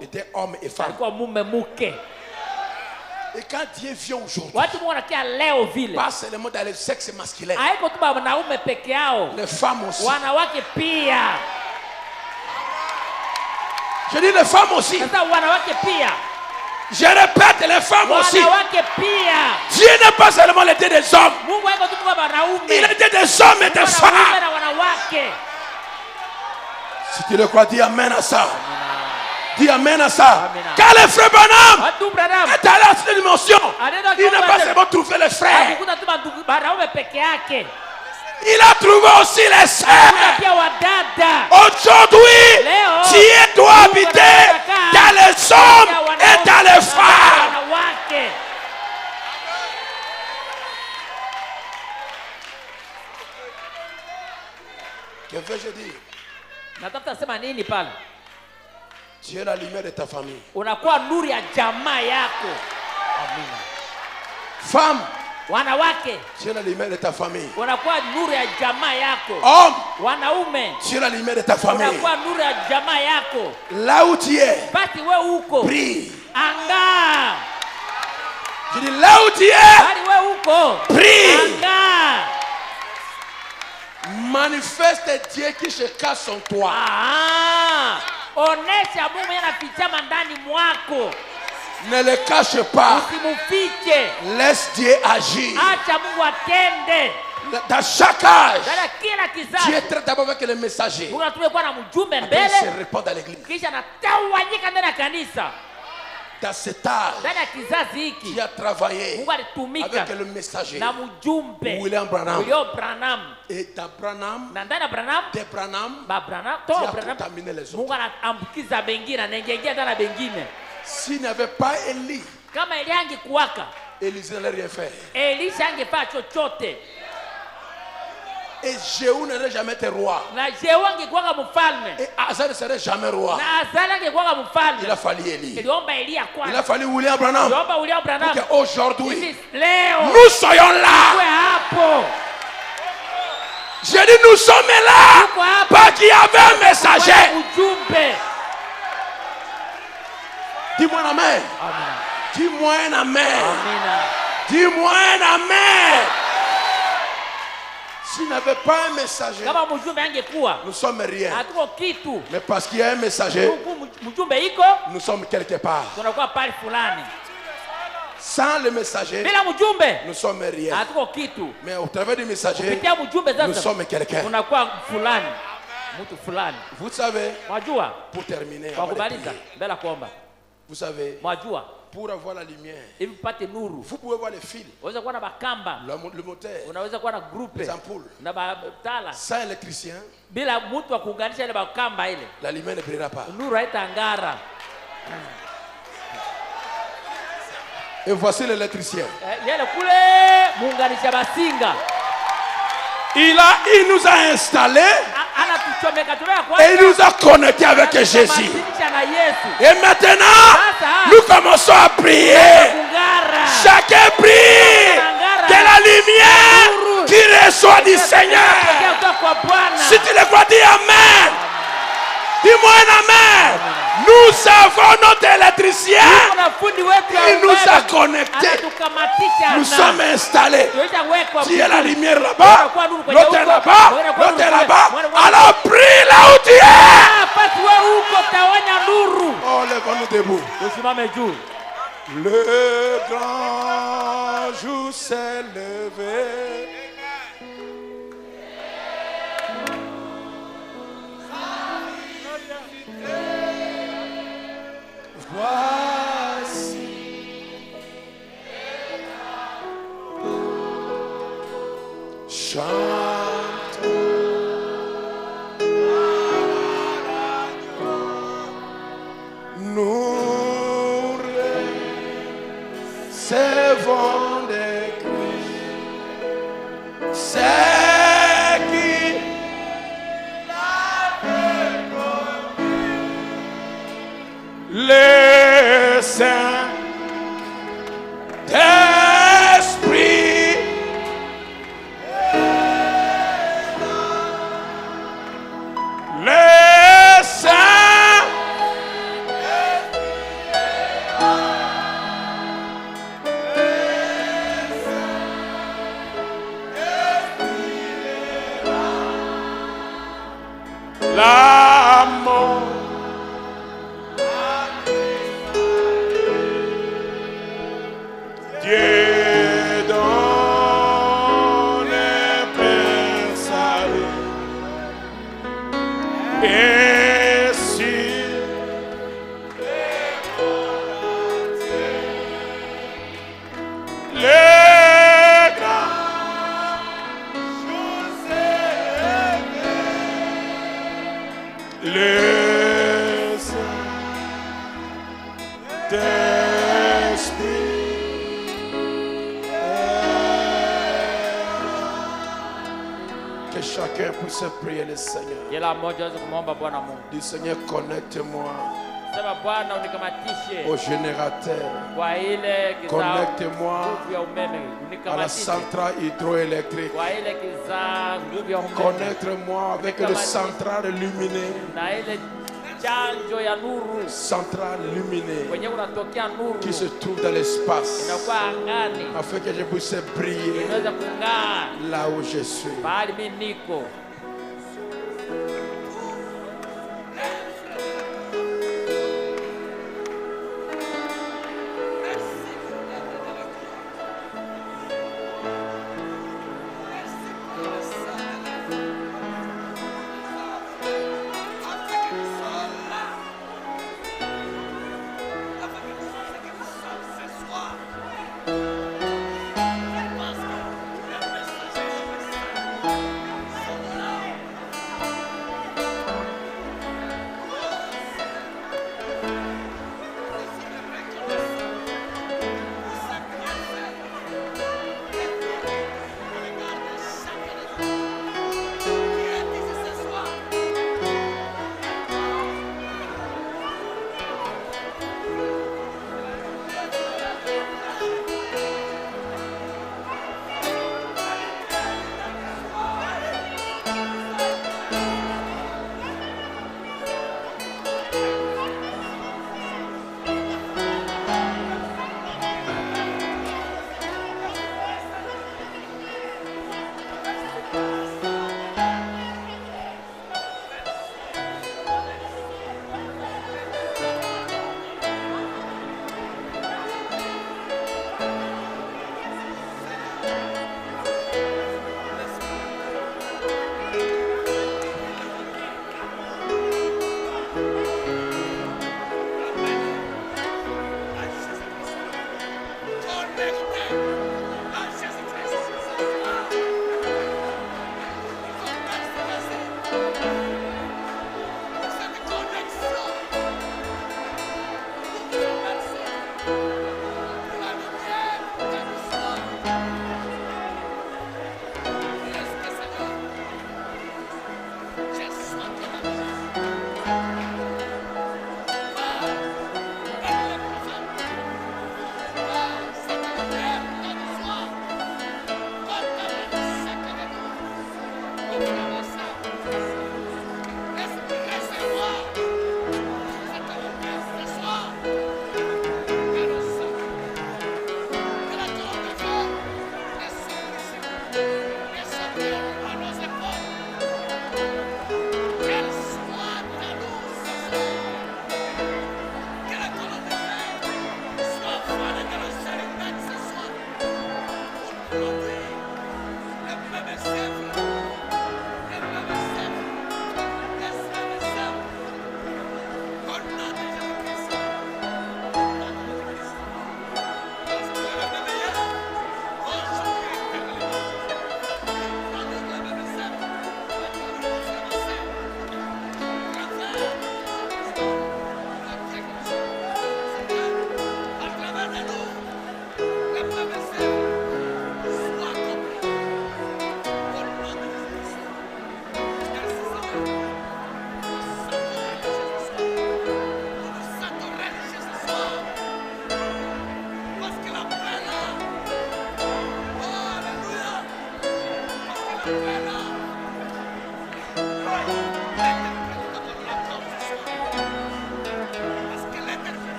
était homme et femme. Et quand Dieu vient aujourd'hui, pas seulement dans le sexe masculin, les femmes aussi. Je dis les femmes aussi. Je répète, les femmes aussi. Dieu n'est pas seulement le Dieu des hommes. Il est le Dieu des hommes et des femmes. Si tu le crois, dis amen à ça. Dis amen à ça. Quand le frère Branham est allé à cette dimension, il n'a pas seulement trouvé les frères. Il a trouvé aussi les sœurs. Aujourd'hui, Dieu doit habiter dans les hommes et dans les femmes. Que veux-je dire? Tu es la lumière de ta famille. Femme, tu es la lumière de ta famille. Homme, tu es la lumière de ta famille. Là où tu es, brille. Je dis là où tu es, brille. Manifeste Dieu qui se cache en toi. Ne le cache pas. Laisse Dieu agir. Dans chaque âge, Dieu traite d'abord avec les messagers. Après, il se répand dans l'église. Dans cet âge, qui a travaillé avec le messager William Branham. Et dans Branham, des Branham, qui a contaminé les autres. S'il n'y avait pas Élie, Élisée n'allait rien faire. Et Jéhu n'aurait jamais été roi. Et Asa ne serait jamais roi. Il a fallu Élie. Il a fallu William Branham. Pour qu'aujourd'hui, nous soyons là. Je dis nous sommes là. Parce qu'il y avait un messager. Dis-moi un amen. Dis-moi un amen. Dis-moi un amen. S'il n'avait pas un messager, nous sommes rien. Mais parce qu'il y a un messager, nous sommes quelque part. Sans le messager, nous sommes rien. Mais au travers du messager, nous sommes quelqu'un. Vous savez, pour terminer, vous savez, pour avoir la lumière. ili mpate nuru. Vous pouvez voir les fils, Unaweza kuwa na bakamba, le moteur, unaweza kuwa na grupe les ampoules. na batala. Sans électricien, Bila mtu wa kuunganisha ile bakamba ile, la lumière ne brillera pas. nuru haitang'ara. Et voici l'électricien. Yale kule muunganisha basinga. Il nous a installés Anatuchomeka et il nous a connectés avec Jésus. na Yesu. Et maintenant, nous commençons à prier. Kungara. Chacun prie que la lumière qui reçoit du Seigneur. Si tu le crois, dis Amen. Dis-moi un Amen. Nous avons notre électricien. Il nous a connectés. Nous sommes installés. Tu es la lumière là-bas. L'autre est là-bas. L'autre est là-bas. Alors prie là où tu es. Oh, lève-nous debout. Le grand jour s'est levé. Voici chante nous recevons des cris, c'est qui le Saint-Esprit, le Saint, l'amour. Dieu donne plein salut. Et si les grands jours le Saint-Esprit. Que chacun puisse prier le Seigneur. Kila mmoja aweze kumwomba Bwana Mungu. Dis Seigneur, connecte-moi Sema Bwana unikamatishe au générateur. kwa ile kizao Connecte-moi nguvu ya umeme, à la unikamatishe centrale hydroélectrique. kwa ile kizaa nguvu ya umeme Connecte-moi avec le centrale luminé. na ile chanjo ya nuru Centrale luminé kwenye unatokea nuru qui se trouve dans l'espace. inakuwa angani, Afin que je puisse briller inaweza kung'aa là où je suis. pahali mimi niko.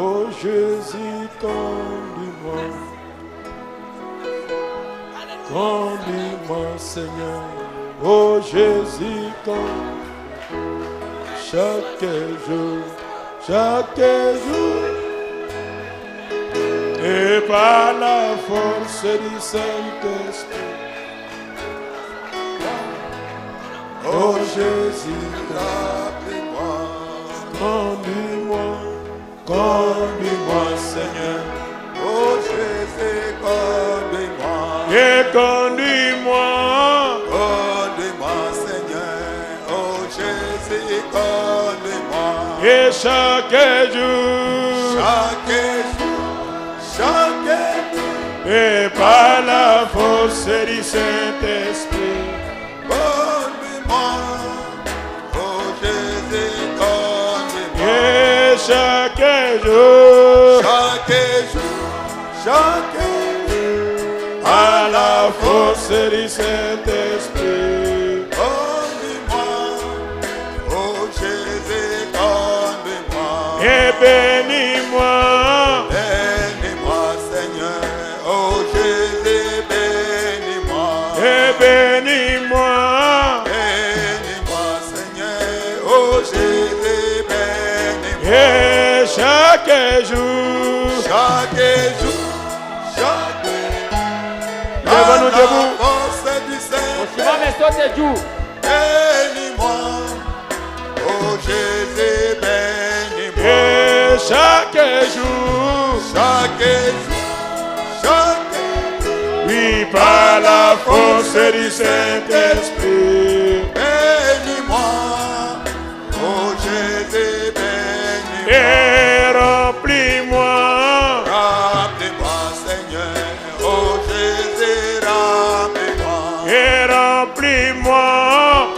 Oh Jésus, conduis-moi. Conduis-moi, Seigneur. Oh Jésus, conduis-moi. Chaque jour. Et par la force du Saint-Esprit. Oh Jésus, conduis-moi, conduis-moi, Seigneur. Oh Jésus, conduis-moi. Et conduis-moi. Conduis-moi, Seigneur. Oh Jésus, conduis-moi. Et chaque jour. Et par la force du Saint-Esprit. Conduis-moi. Oh Jésus, conduis-moi. Et chaque jour. À la force du Saint-Esprit. Conduis-moi. Oh Jésus, conduis-moi. Et bénis-moi. Bénis-moi, Seigneur. Oh Jésus, bénis-moi. Et bénis-moi. Bénis-moi, Seigneur. Oh Jésus, bénis-moi. Et chaque jour. Lève-nous debout. Force du Usimame sote juu. Bénis-moi. Oh Jésus, bénis-moi. Et chaque jour. Oui, par la force du Saint-Esprit. Bénis-moi. Oh Jésus, bénis-moi. Et remplis-moi. Remplis-moi, Seigneur. Oh Jésus, remplis-moi. Et remplis-moi.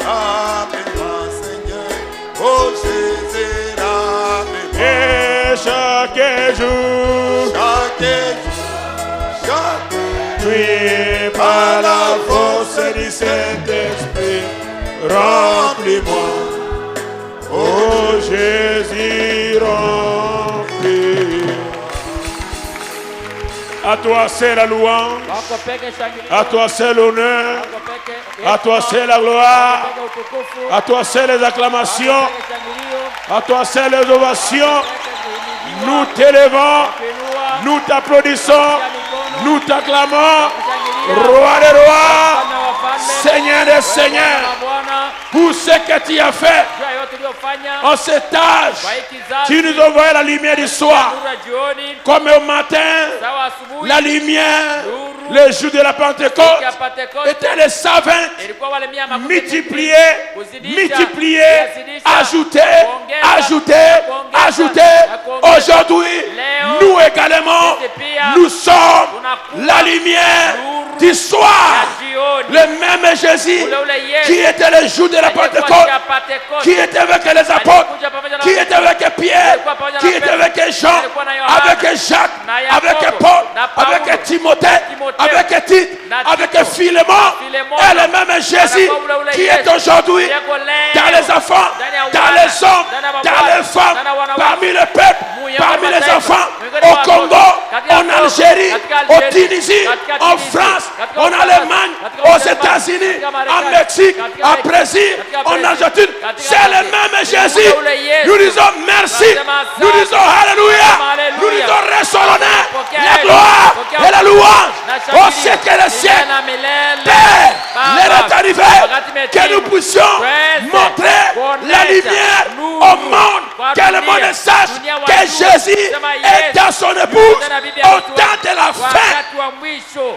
Remplis-moi, Seigneur. Oh Jésus, remplis-moi. Et chaque jour, Chaque jour, chaque jour, puis par la force du Saint-Esprit, remplis-moi. Oh Jésus, remplis. À toi c'est la louange, Wako peke shangilio. à toi c'est l'honneur, Wako peke à toi c'est la Wako gloire, peke utukufu. à toi c'est les acclamations, Wako peke shangilio. à toi c'est les ovations. Wako peke Nous t'élevons, kuinua. nous t'applaudissons, nous t'acclamons, Kushangilia. roi des rois, Wafalme wa wafalme. Seigneur des seigneurs, Bwana wa Bwana. pour ce que tu as fait Jua yote uliyofanya. en cet âge. Kwa hii kizazi. Tu nous envoies la lumière du soir, Nuru ya jioni. comme au matin, Sawa asubuhi. la lumière, le jour de la Pentecôte, Ya Pentekoste. était les savants Ilikuwa wale 120 multipliés, kuzidisha, multipliés, kuzidisha, ajoutés, kuongeza, ajoutés, kuongeza, ajoutés. na kuongeza. Aujourd'hui, Leo, nous également, sisi pia, nous sommes tunakuwa la lumière nuru du soir. ya jioni. Le même Jésus Ule ule Yesu qui était le jour de la aliyekuwa Pentecôte, siku ya Pentekoste. qui était avec les apôtres, Alikuja pamoja na qui était avec Pierre, alikuwa pamoja na qui était Petro, avec Jean, alikuwa na Yohana, avec Jacques, na Yakobo, avec Paul, na Paulo, avec Timothée, Timothée, avec Tite, na avec Tito, Philémon, Philémon, et le même Jésus anakuwa ule ule qui Yesu, est aujourd'hui aliyeko leo, dans les enfants, ndani ya dans wana, les hommes, ndani ya dans mabwana, les femmes, ndani ya wanawake, parmi le peuple, Mungu parmi wa les mataifa, enfants, miongoni au mwa Congo, watoto, katika en Kongo, Algérie, katika au Algeria, Tunisie, katika en Tunisie, France, katika en Ufaransa, Allemagne, katika aux Ujerumani, États-Unis, katika en Marekani, Mexique, katika en Mexique, Brésil, katika en Brésil, Argentine. katika C'est le Argentine. même Ni Jésus. ule ule Yesu. Nous disons merci. Tunasema asante. Nous disons Alléluia. Tunasema Alléluia. Nous disons ressonnons Pokea la heri. gloire Pokea et la louange na au shangilia. siècle des Milele siècles. na milele. Père, Baba, l'heure est arrivée wakati que umetimu. nous puissions Tuweze montrer kuonesha la lumière nuru au monde, kwa que le dunia. monde sache Dunia que wajue. Jésus Sema est Yesu dans son yuko épouse na bibi au harusi temps de la fin. wakati wa mwisho.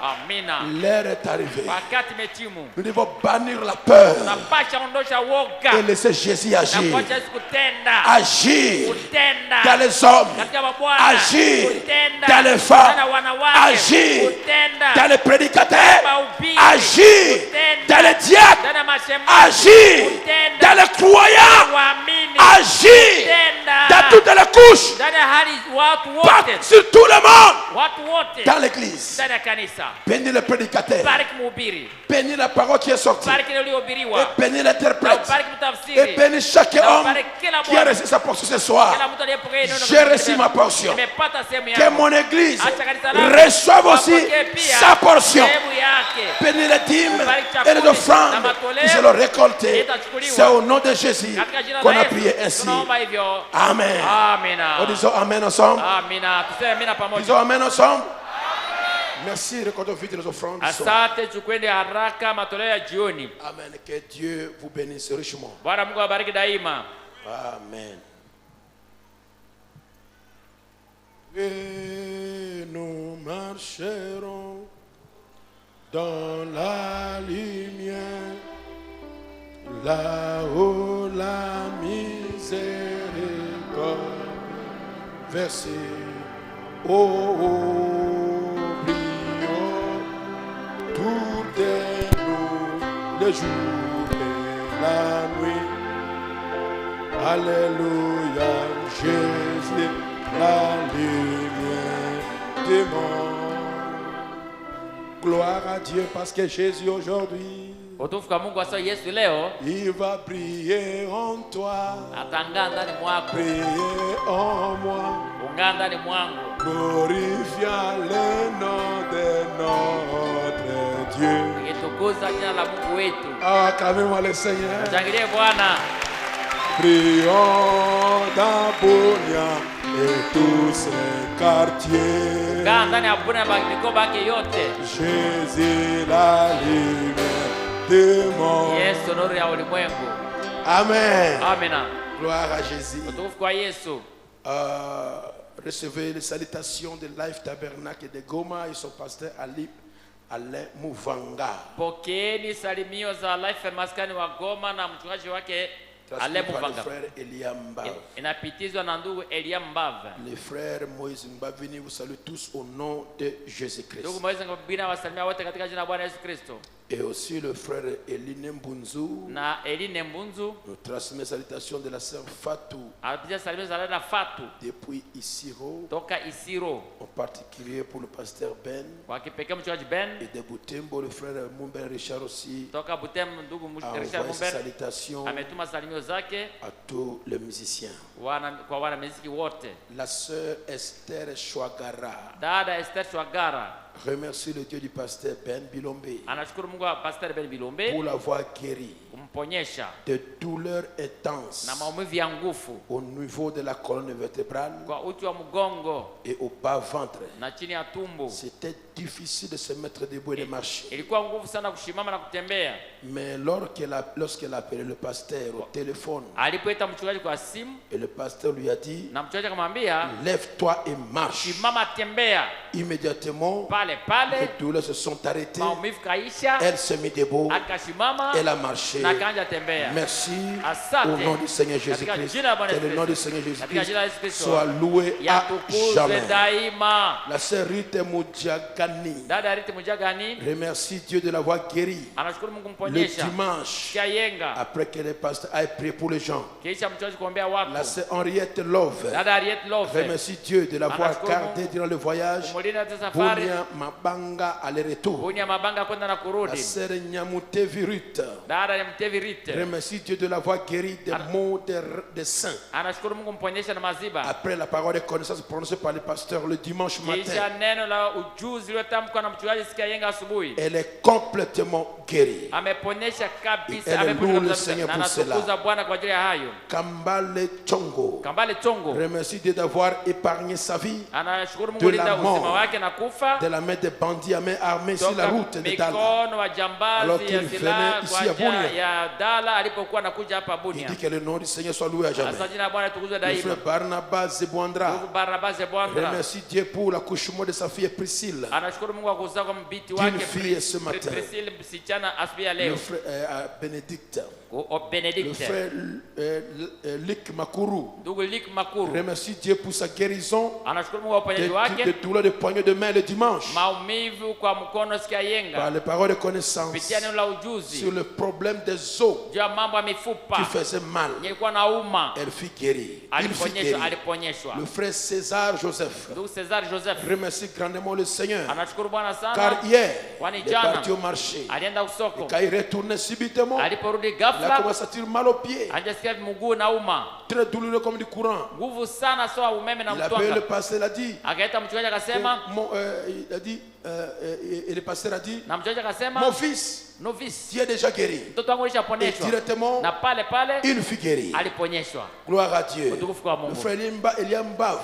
Amina. L'heure est arrivée. Wakati umetimu. Nous devons bannir la peur Tunapasha ondosha woga et laisser Jésus na agir. kuacha Yesu kutenda. Agir Kutenda. dans les hommes, Katika mabwana. agir Kutenda. dans les femmes, Ndani ya wanawake. agir Kutenda. dans les prédicateurs, Mahubiri. agir Kutenda. dans les diacres, Ndani ya mashemasi. agir Kutenda. dans les croyants, Waamini. agir Kutenda. dans toutes les couches, Ndani ya hali watu pas wote. sur tout le monde, Watu wote. dans l'église. Ndani ya kanisa. Bénis le prédicateur, Bariki mhubiri. bénis la parole qui est sortie, Bariki ile et iliyohubiriwa. bénis Na l'interprète, ubariki et mtafsiri. bénis chaque Na homme ubariki kila qui a bwana. reçu sa portion ce soir. Kila mtu aliyepokea neno J'ai reçu ma portion. nimepata sehemu Que yangu. mon église Acha kanisa langu reçoive aussi wapokee pia sa portion. sehemu yake. Bénis les dîmes Bariki et chakula les offrandes na matoleo qui seront récoltées. itachukuliwa. C'est au nom de Jésus Katika jina qu'on la a Yesu, prié ainsi. tunaomba hivyo. Amen. Amina. Oh, disons Amen ensemble. Amina. Tuseme amina pamoja. Disons Amen ensemble. Merci. Recordons vite les offrandes. du soir. Asante, chukwende haraka matoleo ya jioni. Amen. Que Dieu vous bénisse richement. Bwana Mungu awabariki daima. Amen. Et nous marcherons dans la lumière, là où la miséricorde versée. Oh, prions tout est nous, le jour et la nuit. Alléluia, Jésus, la lumière du monde. Gloire à Dieu parce que Jésus aujourd'hui, Utukufu kwa Mungu asa Yesu leo il va briller en toi, atang'aa ndani mwako, briller en moi, ung'aa ndani mwangu. glorifiant le nom de notre Dieu. Ikitukuza jina la Mungu wetu. Acclamez-moi le Seigneur. Shangilie Bwana. Prions dans Bonia et tous ses quartiers. Kaa ndani ya Bwana na mikoba yake yote. Jésus la lumière du monde. Yesu nuru ya ulimwengu. Amen. Amina. Gloire à Jésus. Utukufu kwa Yesu. Recevez les salutations de Life Tabernacle de Goma et son pasteur Alain Mouvanga. Pokeeni salimio za Life Maskani wa Goma na mchungaji wake Ale Transmis par le Muvanga. frère Eliam Mbav. Inapitizwa na ndugu Elia Mbava. Les frères Moïse Mbavini vous saluent tous au nom de Jésus-Christ. Ndugu Moizi Ngabina wasalimia wote katika jina la Bwana Yesu Kristo. Et aussi le frère Eline Mbunzu Na Eline Mbunzu nous transmet salutations de la sœur Fatou anapitia salamu za dada Fatu depuis Isiro, toka Isiro, en particulier pour le pasteur Ben kwa kipekee mchungaji Ben et de Boutembo, le frère Mumber Richard aussi toka Butembo. Ndugu a Richard envoyé ses Mumber salutations ametuma salimio zake à tous les musiciens. kwa wana muziki wote. La sœur Esther Chouagara Dada Esther Chwagara remercie le Dieu du pasteur Ben Bilombe anashukuru Mungu wa Pastor Ben Bilombe pour l'avoir guéri kumponyesha de douleurs intenses na maumivu ya nguvu au niveau de la colonne vertébrale kwa uti wa mgongo et au bas-ventre. na chini ya tumbo. C'était difficile de se mettre debout et de marcher. Ilikuwa nguvu sana kushimama na kutembea. Mais lorsqu'elle a appelé le pasteur au téléphone, Alipoita mchungaji kwa simu et le pasteur lui a dit, na mchungaji akamwambia lève-toi et marche. shimama, tembea. Immédiatement, Pale les pale douleurs se sont arrêtées. maumivu kaisha, Elle se mit debout. akashimama Elle a marché. na kaanja tembea. Merci Asante. au nom du Seigneur Katika Jésus-Christ. jina la Bwana Que Yesu le nom du Kristo. Seigneur Katika jina la Yesu Jésus-Christ Kristo. soit loué à Yatukuzwe jamais. daima. La sœur Rite Moudjagani Dada Riti Mujagani remercie Dieu de l'avoir guéri anashukuru Mungu le mponyesha dimanche kia yenga après que le pasteur a prié pour les gens. kisha mchungaji kuombea La watu. sœur Henriette Love Dada Ariet Love remercie Dieu de l'avoir Anashukuru gardé Mungu durant le voyage. kumulinda hata safari. Bunia Mabanga aller-retour. Bunia mabanga kwenda na La kurudi. sœur Nyamute Virut Dada ya Mtevi Rite remercie Dieu de l'avoir guéri des maux de sein. anashukuru Mungu mponyesha na maziba. Après la parole de connaissance prononcée par le pasteur le dimanche Kisha matin, neno la ujuzi uliotamkwa na mchungaji sikia yenga asubuhi. elle est complètement guérie. Ameponyesha kabisa, Elle ameponyesha loue le kabisa, Seigneur na pour cela. anatukuza Bwana kwa ajili ya hayo. Kambale Chongo Kambale Chongo remercie Dieu d'avoir épargné sa vie anashukuru de Mungu la linda mort. uzima wake na kufa de la main des bandits à main armée sur la toka route de Dala. mikono wa Alors jambazi qu'il ya silaha venait kwa ici à ajili Bunia. ya Dala alipokuwa anakuja hapa Il Bunia. dit que le nom du Seigneur soit loué à jamais. Sasa jina la Bwana litukuzwe Le daima. frère Barnabas Zebouandra Ndugu Barnabas Bwandra remercie Dieu pour l'accouchement de sa fille Priscille. anashukuru Mungu kwa kuzaa kwa mbiti D'une wake fille ce matin. Priscilla msichana asubuhi ya Le leo. frère Bénédicte. Le Benedict frère Luc Makuru ndugu Lik Makuru remercie Dieu pour sa guérison anashukuru Mungu kwa de uponyaji wake, douleurs de poignée de main le dimanche. maumivu kwa mkono sikia Par yenga, les paroles de connaissance kupitia neno la sur ujuzi le problème des os juu ya mambo ya qui mifupa faisait mal. ilikuwa na uma, Elle fut guérie. Il fut aliponyeshwa guéri. aliponyeshwa. Le frère César Joseph Ndugu Cesar Joseph remercie grandement le Seigneur. anashukuru Bwana Car sana, hier, kwani il est parti jana au marché. alienda usoko, Quand il retournait subitement, aliporudi il a ghafla commencé à tirer mal aux pieds. anajisikia mguu na uma, Très douloureux comme du courant. nguvu sana, sawa umeme na Il a appelé le mtwanga. pasteur, il a dit, Akaita mchungaji akasema, il a dit, et le pasteur a dit, na mchungaji akasema, mon fils, novice, tu es déjà guéri. mtoto wangu Et alishaponeshwa, directement, na pale pale il fut guéri. aliponyeshwa. Gloire à Dieu. Utukufu kwa Le Mungu. frère Eliam Bav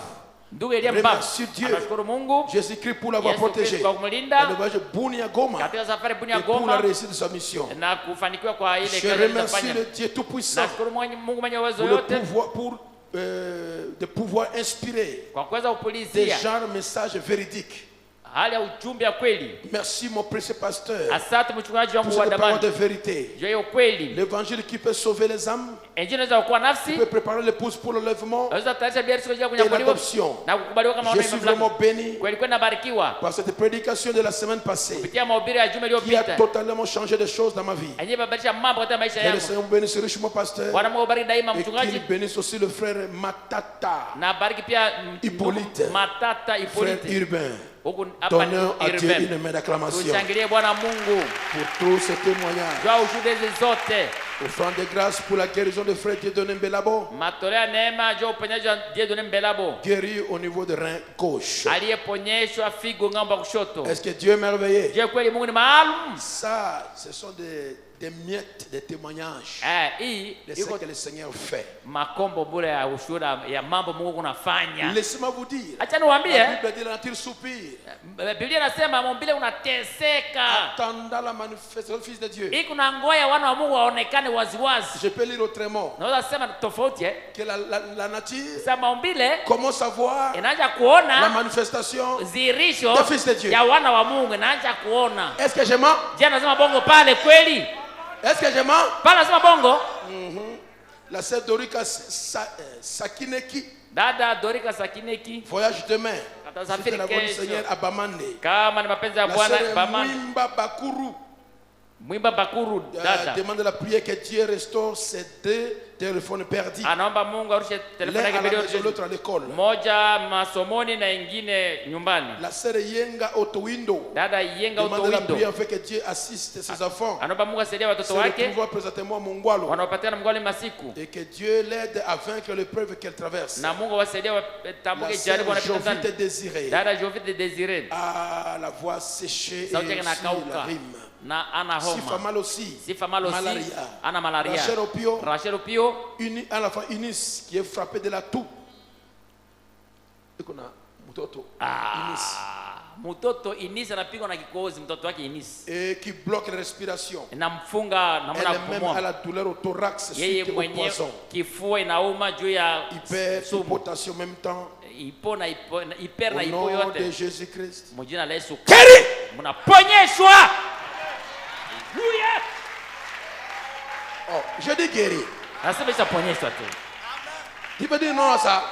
Ndugu Elia Mbavu remercie Dieu. anashukuru Mungu Jésus-Christ pour l'avoir Yesu protégé. Kristo kwa Dans le kumlinda voyage Bunia Goma katika safari Bunia et pour la Goma réussite de sa mission. na kufanikiwa kwa ile Je kazi remercie aliyofanya. le Dieu Tout-Puissant Nashukuru Mungu mwenye uwezo pour, le yote pouvoir, de pouvoir inspirer kwa kuweza des kupulizia gens messages véridiques. hali ya ujumbe ya kweli. Merci mon précieux pasteur Asante mchungaji pour wangu wa cette parole de damani vérité. juu ya hiyo kweli. L'évangile qui peut sauver les âmes, Injili inaweza kuokoa qui nafsi, peut préparer l'épouse pour l'enlèvement inaweza kutayarisha bibi harusi kwa ajili ya et kunyakuliwa l'adoption. na kukubaliwa kama Je wana suis mamlaka. vraiment béni Kweli kweli nabarikiwa par cette prédication de la semaine passée kupitia mahubiri ya juma qui a iliyopita totalement changé des choses dans ma vie. yenyewe imebadilisha mambo katika maisha Que le yangu. Seigneur bénisse richement pasteur Bwana Mungu abariki daima et mchungaji, qu'il bénisse aussi le frère Matata, na bariki pia Hippolyte. Matata frère Hippolyte urbain. huku hapa ni Donnons à Dieu Irvin. une main d'acclamation Tushangilie Bwana Mungu pour tous ces témoignages. juu ya ushuhuda hizi zote, Offrande de grâce pour la guérison de frère Dieudonné Mbelabo, matoleo ya neema juu ya uponyaji wa Dieudonné Mbelabo guéri au niveau de rein gauche. aliyeponyeshwa figo ng'ambo ya kushoto. Est-ce que Dieu est merveilleux? Je, kweli Mungu ni maalum. Ça, ce sont des miettes, des témoignages Hii de ce iko que le Seigneur fait. makombo bure ya ushuhuda ya mambo Mungu unafanya. Laissez-moi vous dire, Acha la niwaambie, Bible dit la nature soupire, Biblia inasema maumbile unateseka, attendant la manifestation du Fils de Dieu. hii kuna ngoya wana wa Mungu waonekane waziwazi. Je peux lire autrement, Naweza sema tofauti que la nature sasa maumbile commence à voir inaanza la kuona manifestation. zirisho The Fils de Dieu. ya wana wa Mungu, inaanza kuona. Est-ce que je mens? Je, nasema bongo pale kweli? Est-ce que je mens? Pale nasema bongo? La sœur Dorika Sakineki. Dada Dorika Sakineki. Voyage demain. Atasafiri C'était la voix du kesho. Seigneur à Bamande. Kama ni mapenzi ya La Bwana sœur Bamande. Mwimba Bakuru. Mwimba Bakuru dada. Demande la prière que Dieu restaure ces deux téléphones perdus. Anaomba Mungu arushe telefoni L'un yake à la mbili maison, l'autre à l'école. moja masomoni na ingine nyumbani. La sœur Yenga Otowindo. Dada Yenga Demande la Utowindo prière afin que Dieu assiste ses enfants. anaomba Mungu asaidie watoto Se wake retrouver présentement à Mongwalo. wanaopatikana Mngwale Masiku, Et que Dieu l'aide à vaincre l'épreuve qu'elle traverse. na Mungu awasaidie La watambuke sœur jaribu wanapita Jovite ndani. Désirée. Dada Jovite Désirée Ah, la voix séchée et sauti yake aussi la inakauka rime. na ana Sifa homa. mal aussi. Sifa Malo si Malaria. ana malaria. Rachel Opio. Rachel Opio À la fois Inis qui est frappé de la toux. Et qu'on a Mutoto. mtoto Inis anapigwa na kikohozi, mtoto wake Inis Et qui bloque la respiration. inamfunga namna Elle-même a kupumua. la douleur au thorax Yeye suite au mwenyewe poison. kifua inauma juu ya Hyper, sumu. hypotension en même temps. Ipo na ipo na iper na Au ipo nom de yote Jésus-Christ. mjina la Yesu Keri! mnaponyeshwa. Haleluya. Oh, je dis guéri. Nasema ishaponyeshwa tu. Tu peux dire non à ça.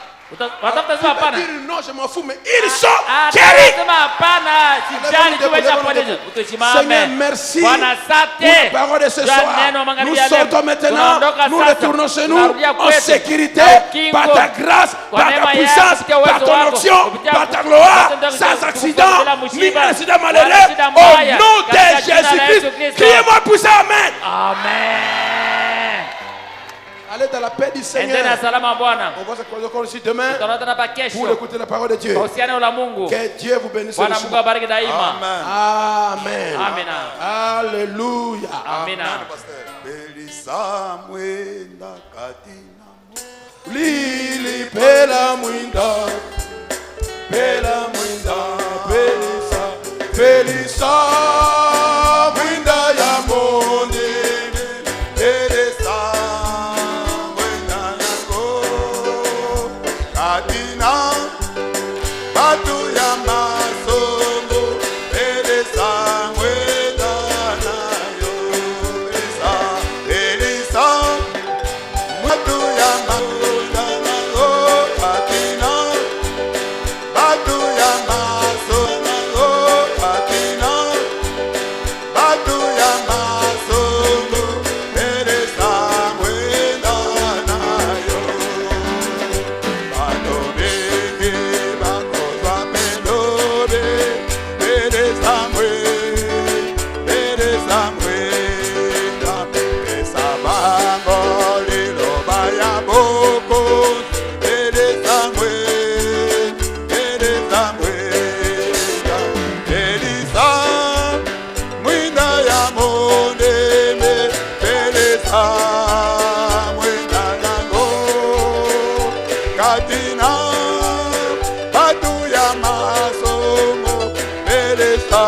Watafuta Tu sema peux hapana. dire non, je m'en fous, mais ils sont Keri. guéris. Sema hapana, sijali tu ishaponyeshwa. Seigneur, Utusimame. merci Bwana pour asante. la parole de ce Jua soir. neno magharibi Nous ya leo. sortons maintenant, Tunaondoka nous sasa. retournons chez nous Tunarudia en kwetu. sécurité Na ukingo. par ta grâce, Kwa par ta neema yako, puissance, kupitia uwezo par ton wako, onction, kupitia par ta ku- gloire, kupitia sans kupitia accident, bila ni mushiba, incident wala malheureux. shida Au mbaya. nom de Katika jina la Yesu Jésus-Christ, Kristo. criez-moi puissant, Amen. Amen. Allez dans la paix du Endeni Seigneur. na salama wa Bwana. On va se croiser encore ici demain Tutaonana tena hapa pour kesho. écouter la parole de Dieu. Kwa usiano la Mungu. Que Dieu vous bénisse. Bwana Mungu abariki daima. Amen. Amina. Alléluia. Amina. Lili pela mwinda, pela mwinda, pelisa mwinda ya monde, pelisa mwinda yako, katina batu ya masongo, pelisa mwinda nayo, pelisa batu ya masongo, katina batu ya masongo, katina batu ya masongo, pelisa mwinda nayo. Banobeke bakozwa pelobe, pelisa mwinda, pesa bango liloba ya boko, pelisa mwinda, pelisa mwinda ya mondeme, pelisa mwinda yango, katina batu ya masomo, pelisa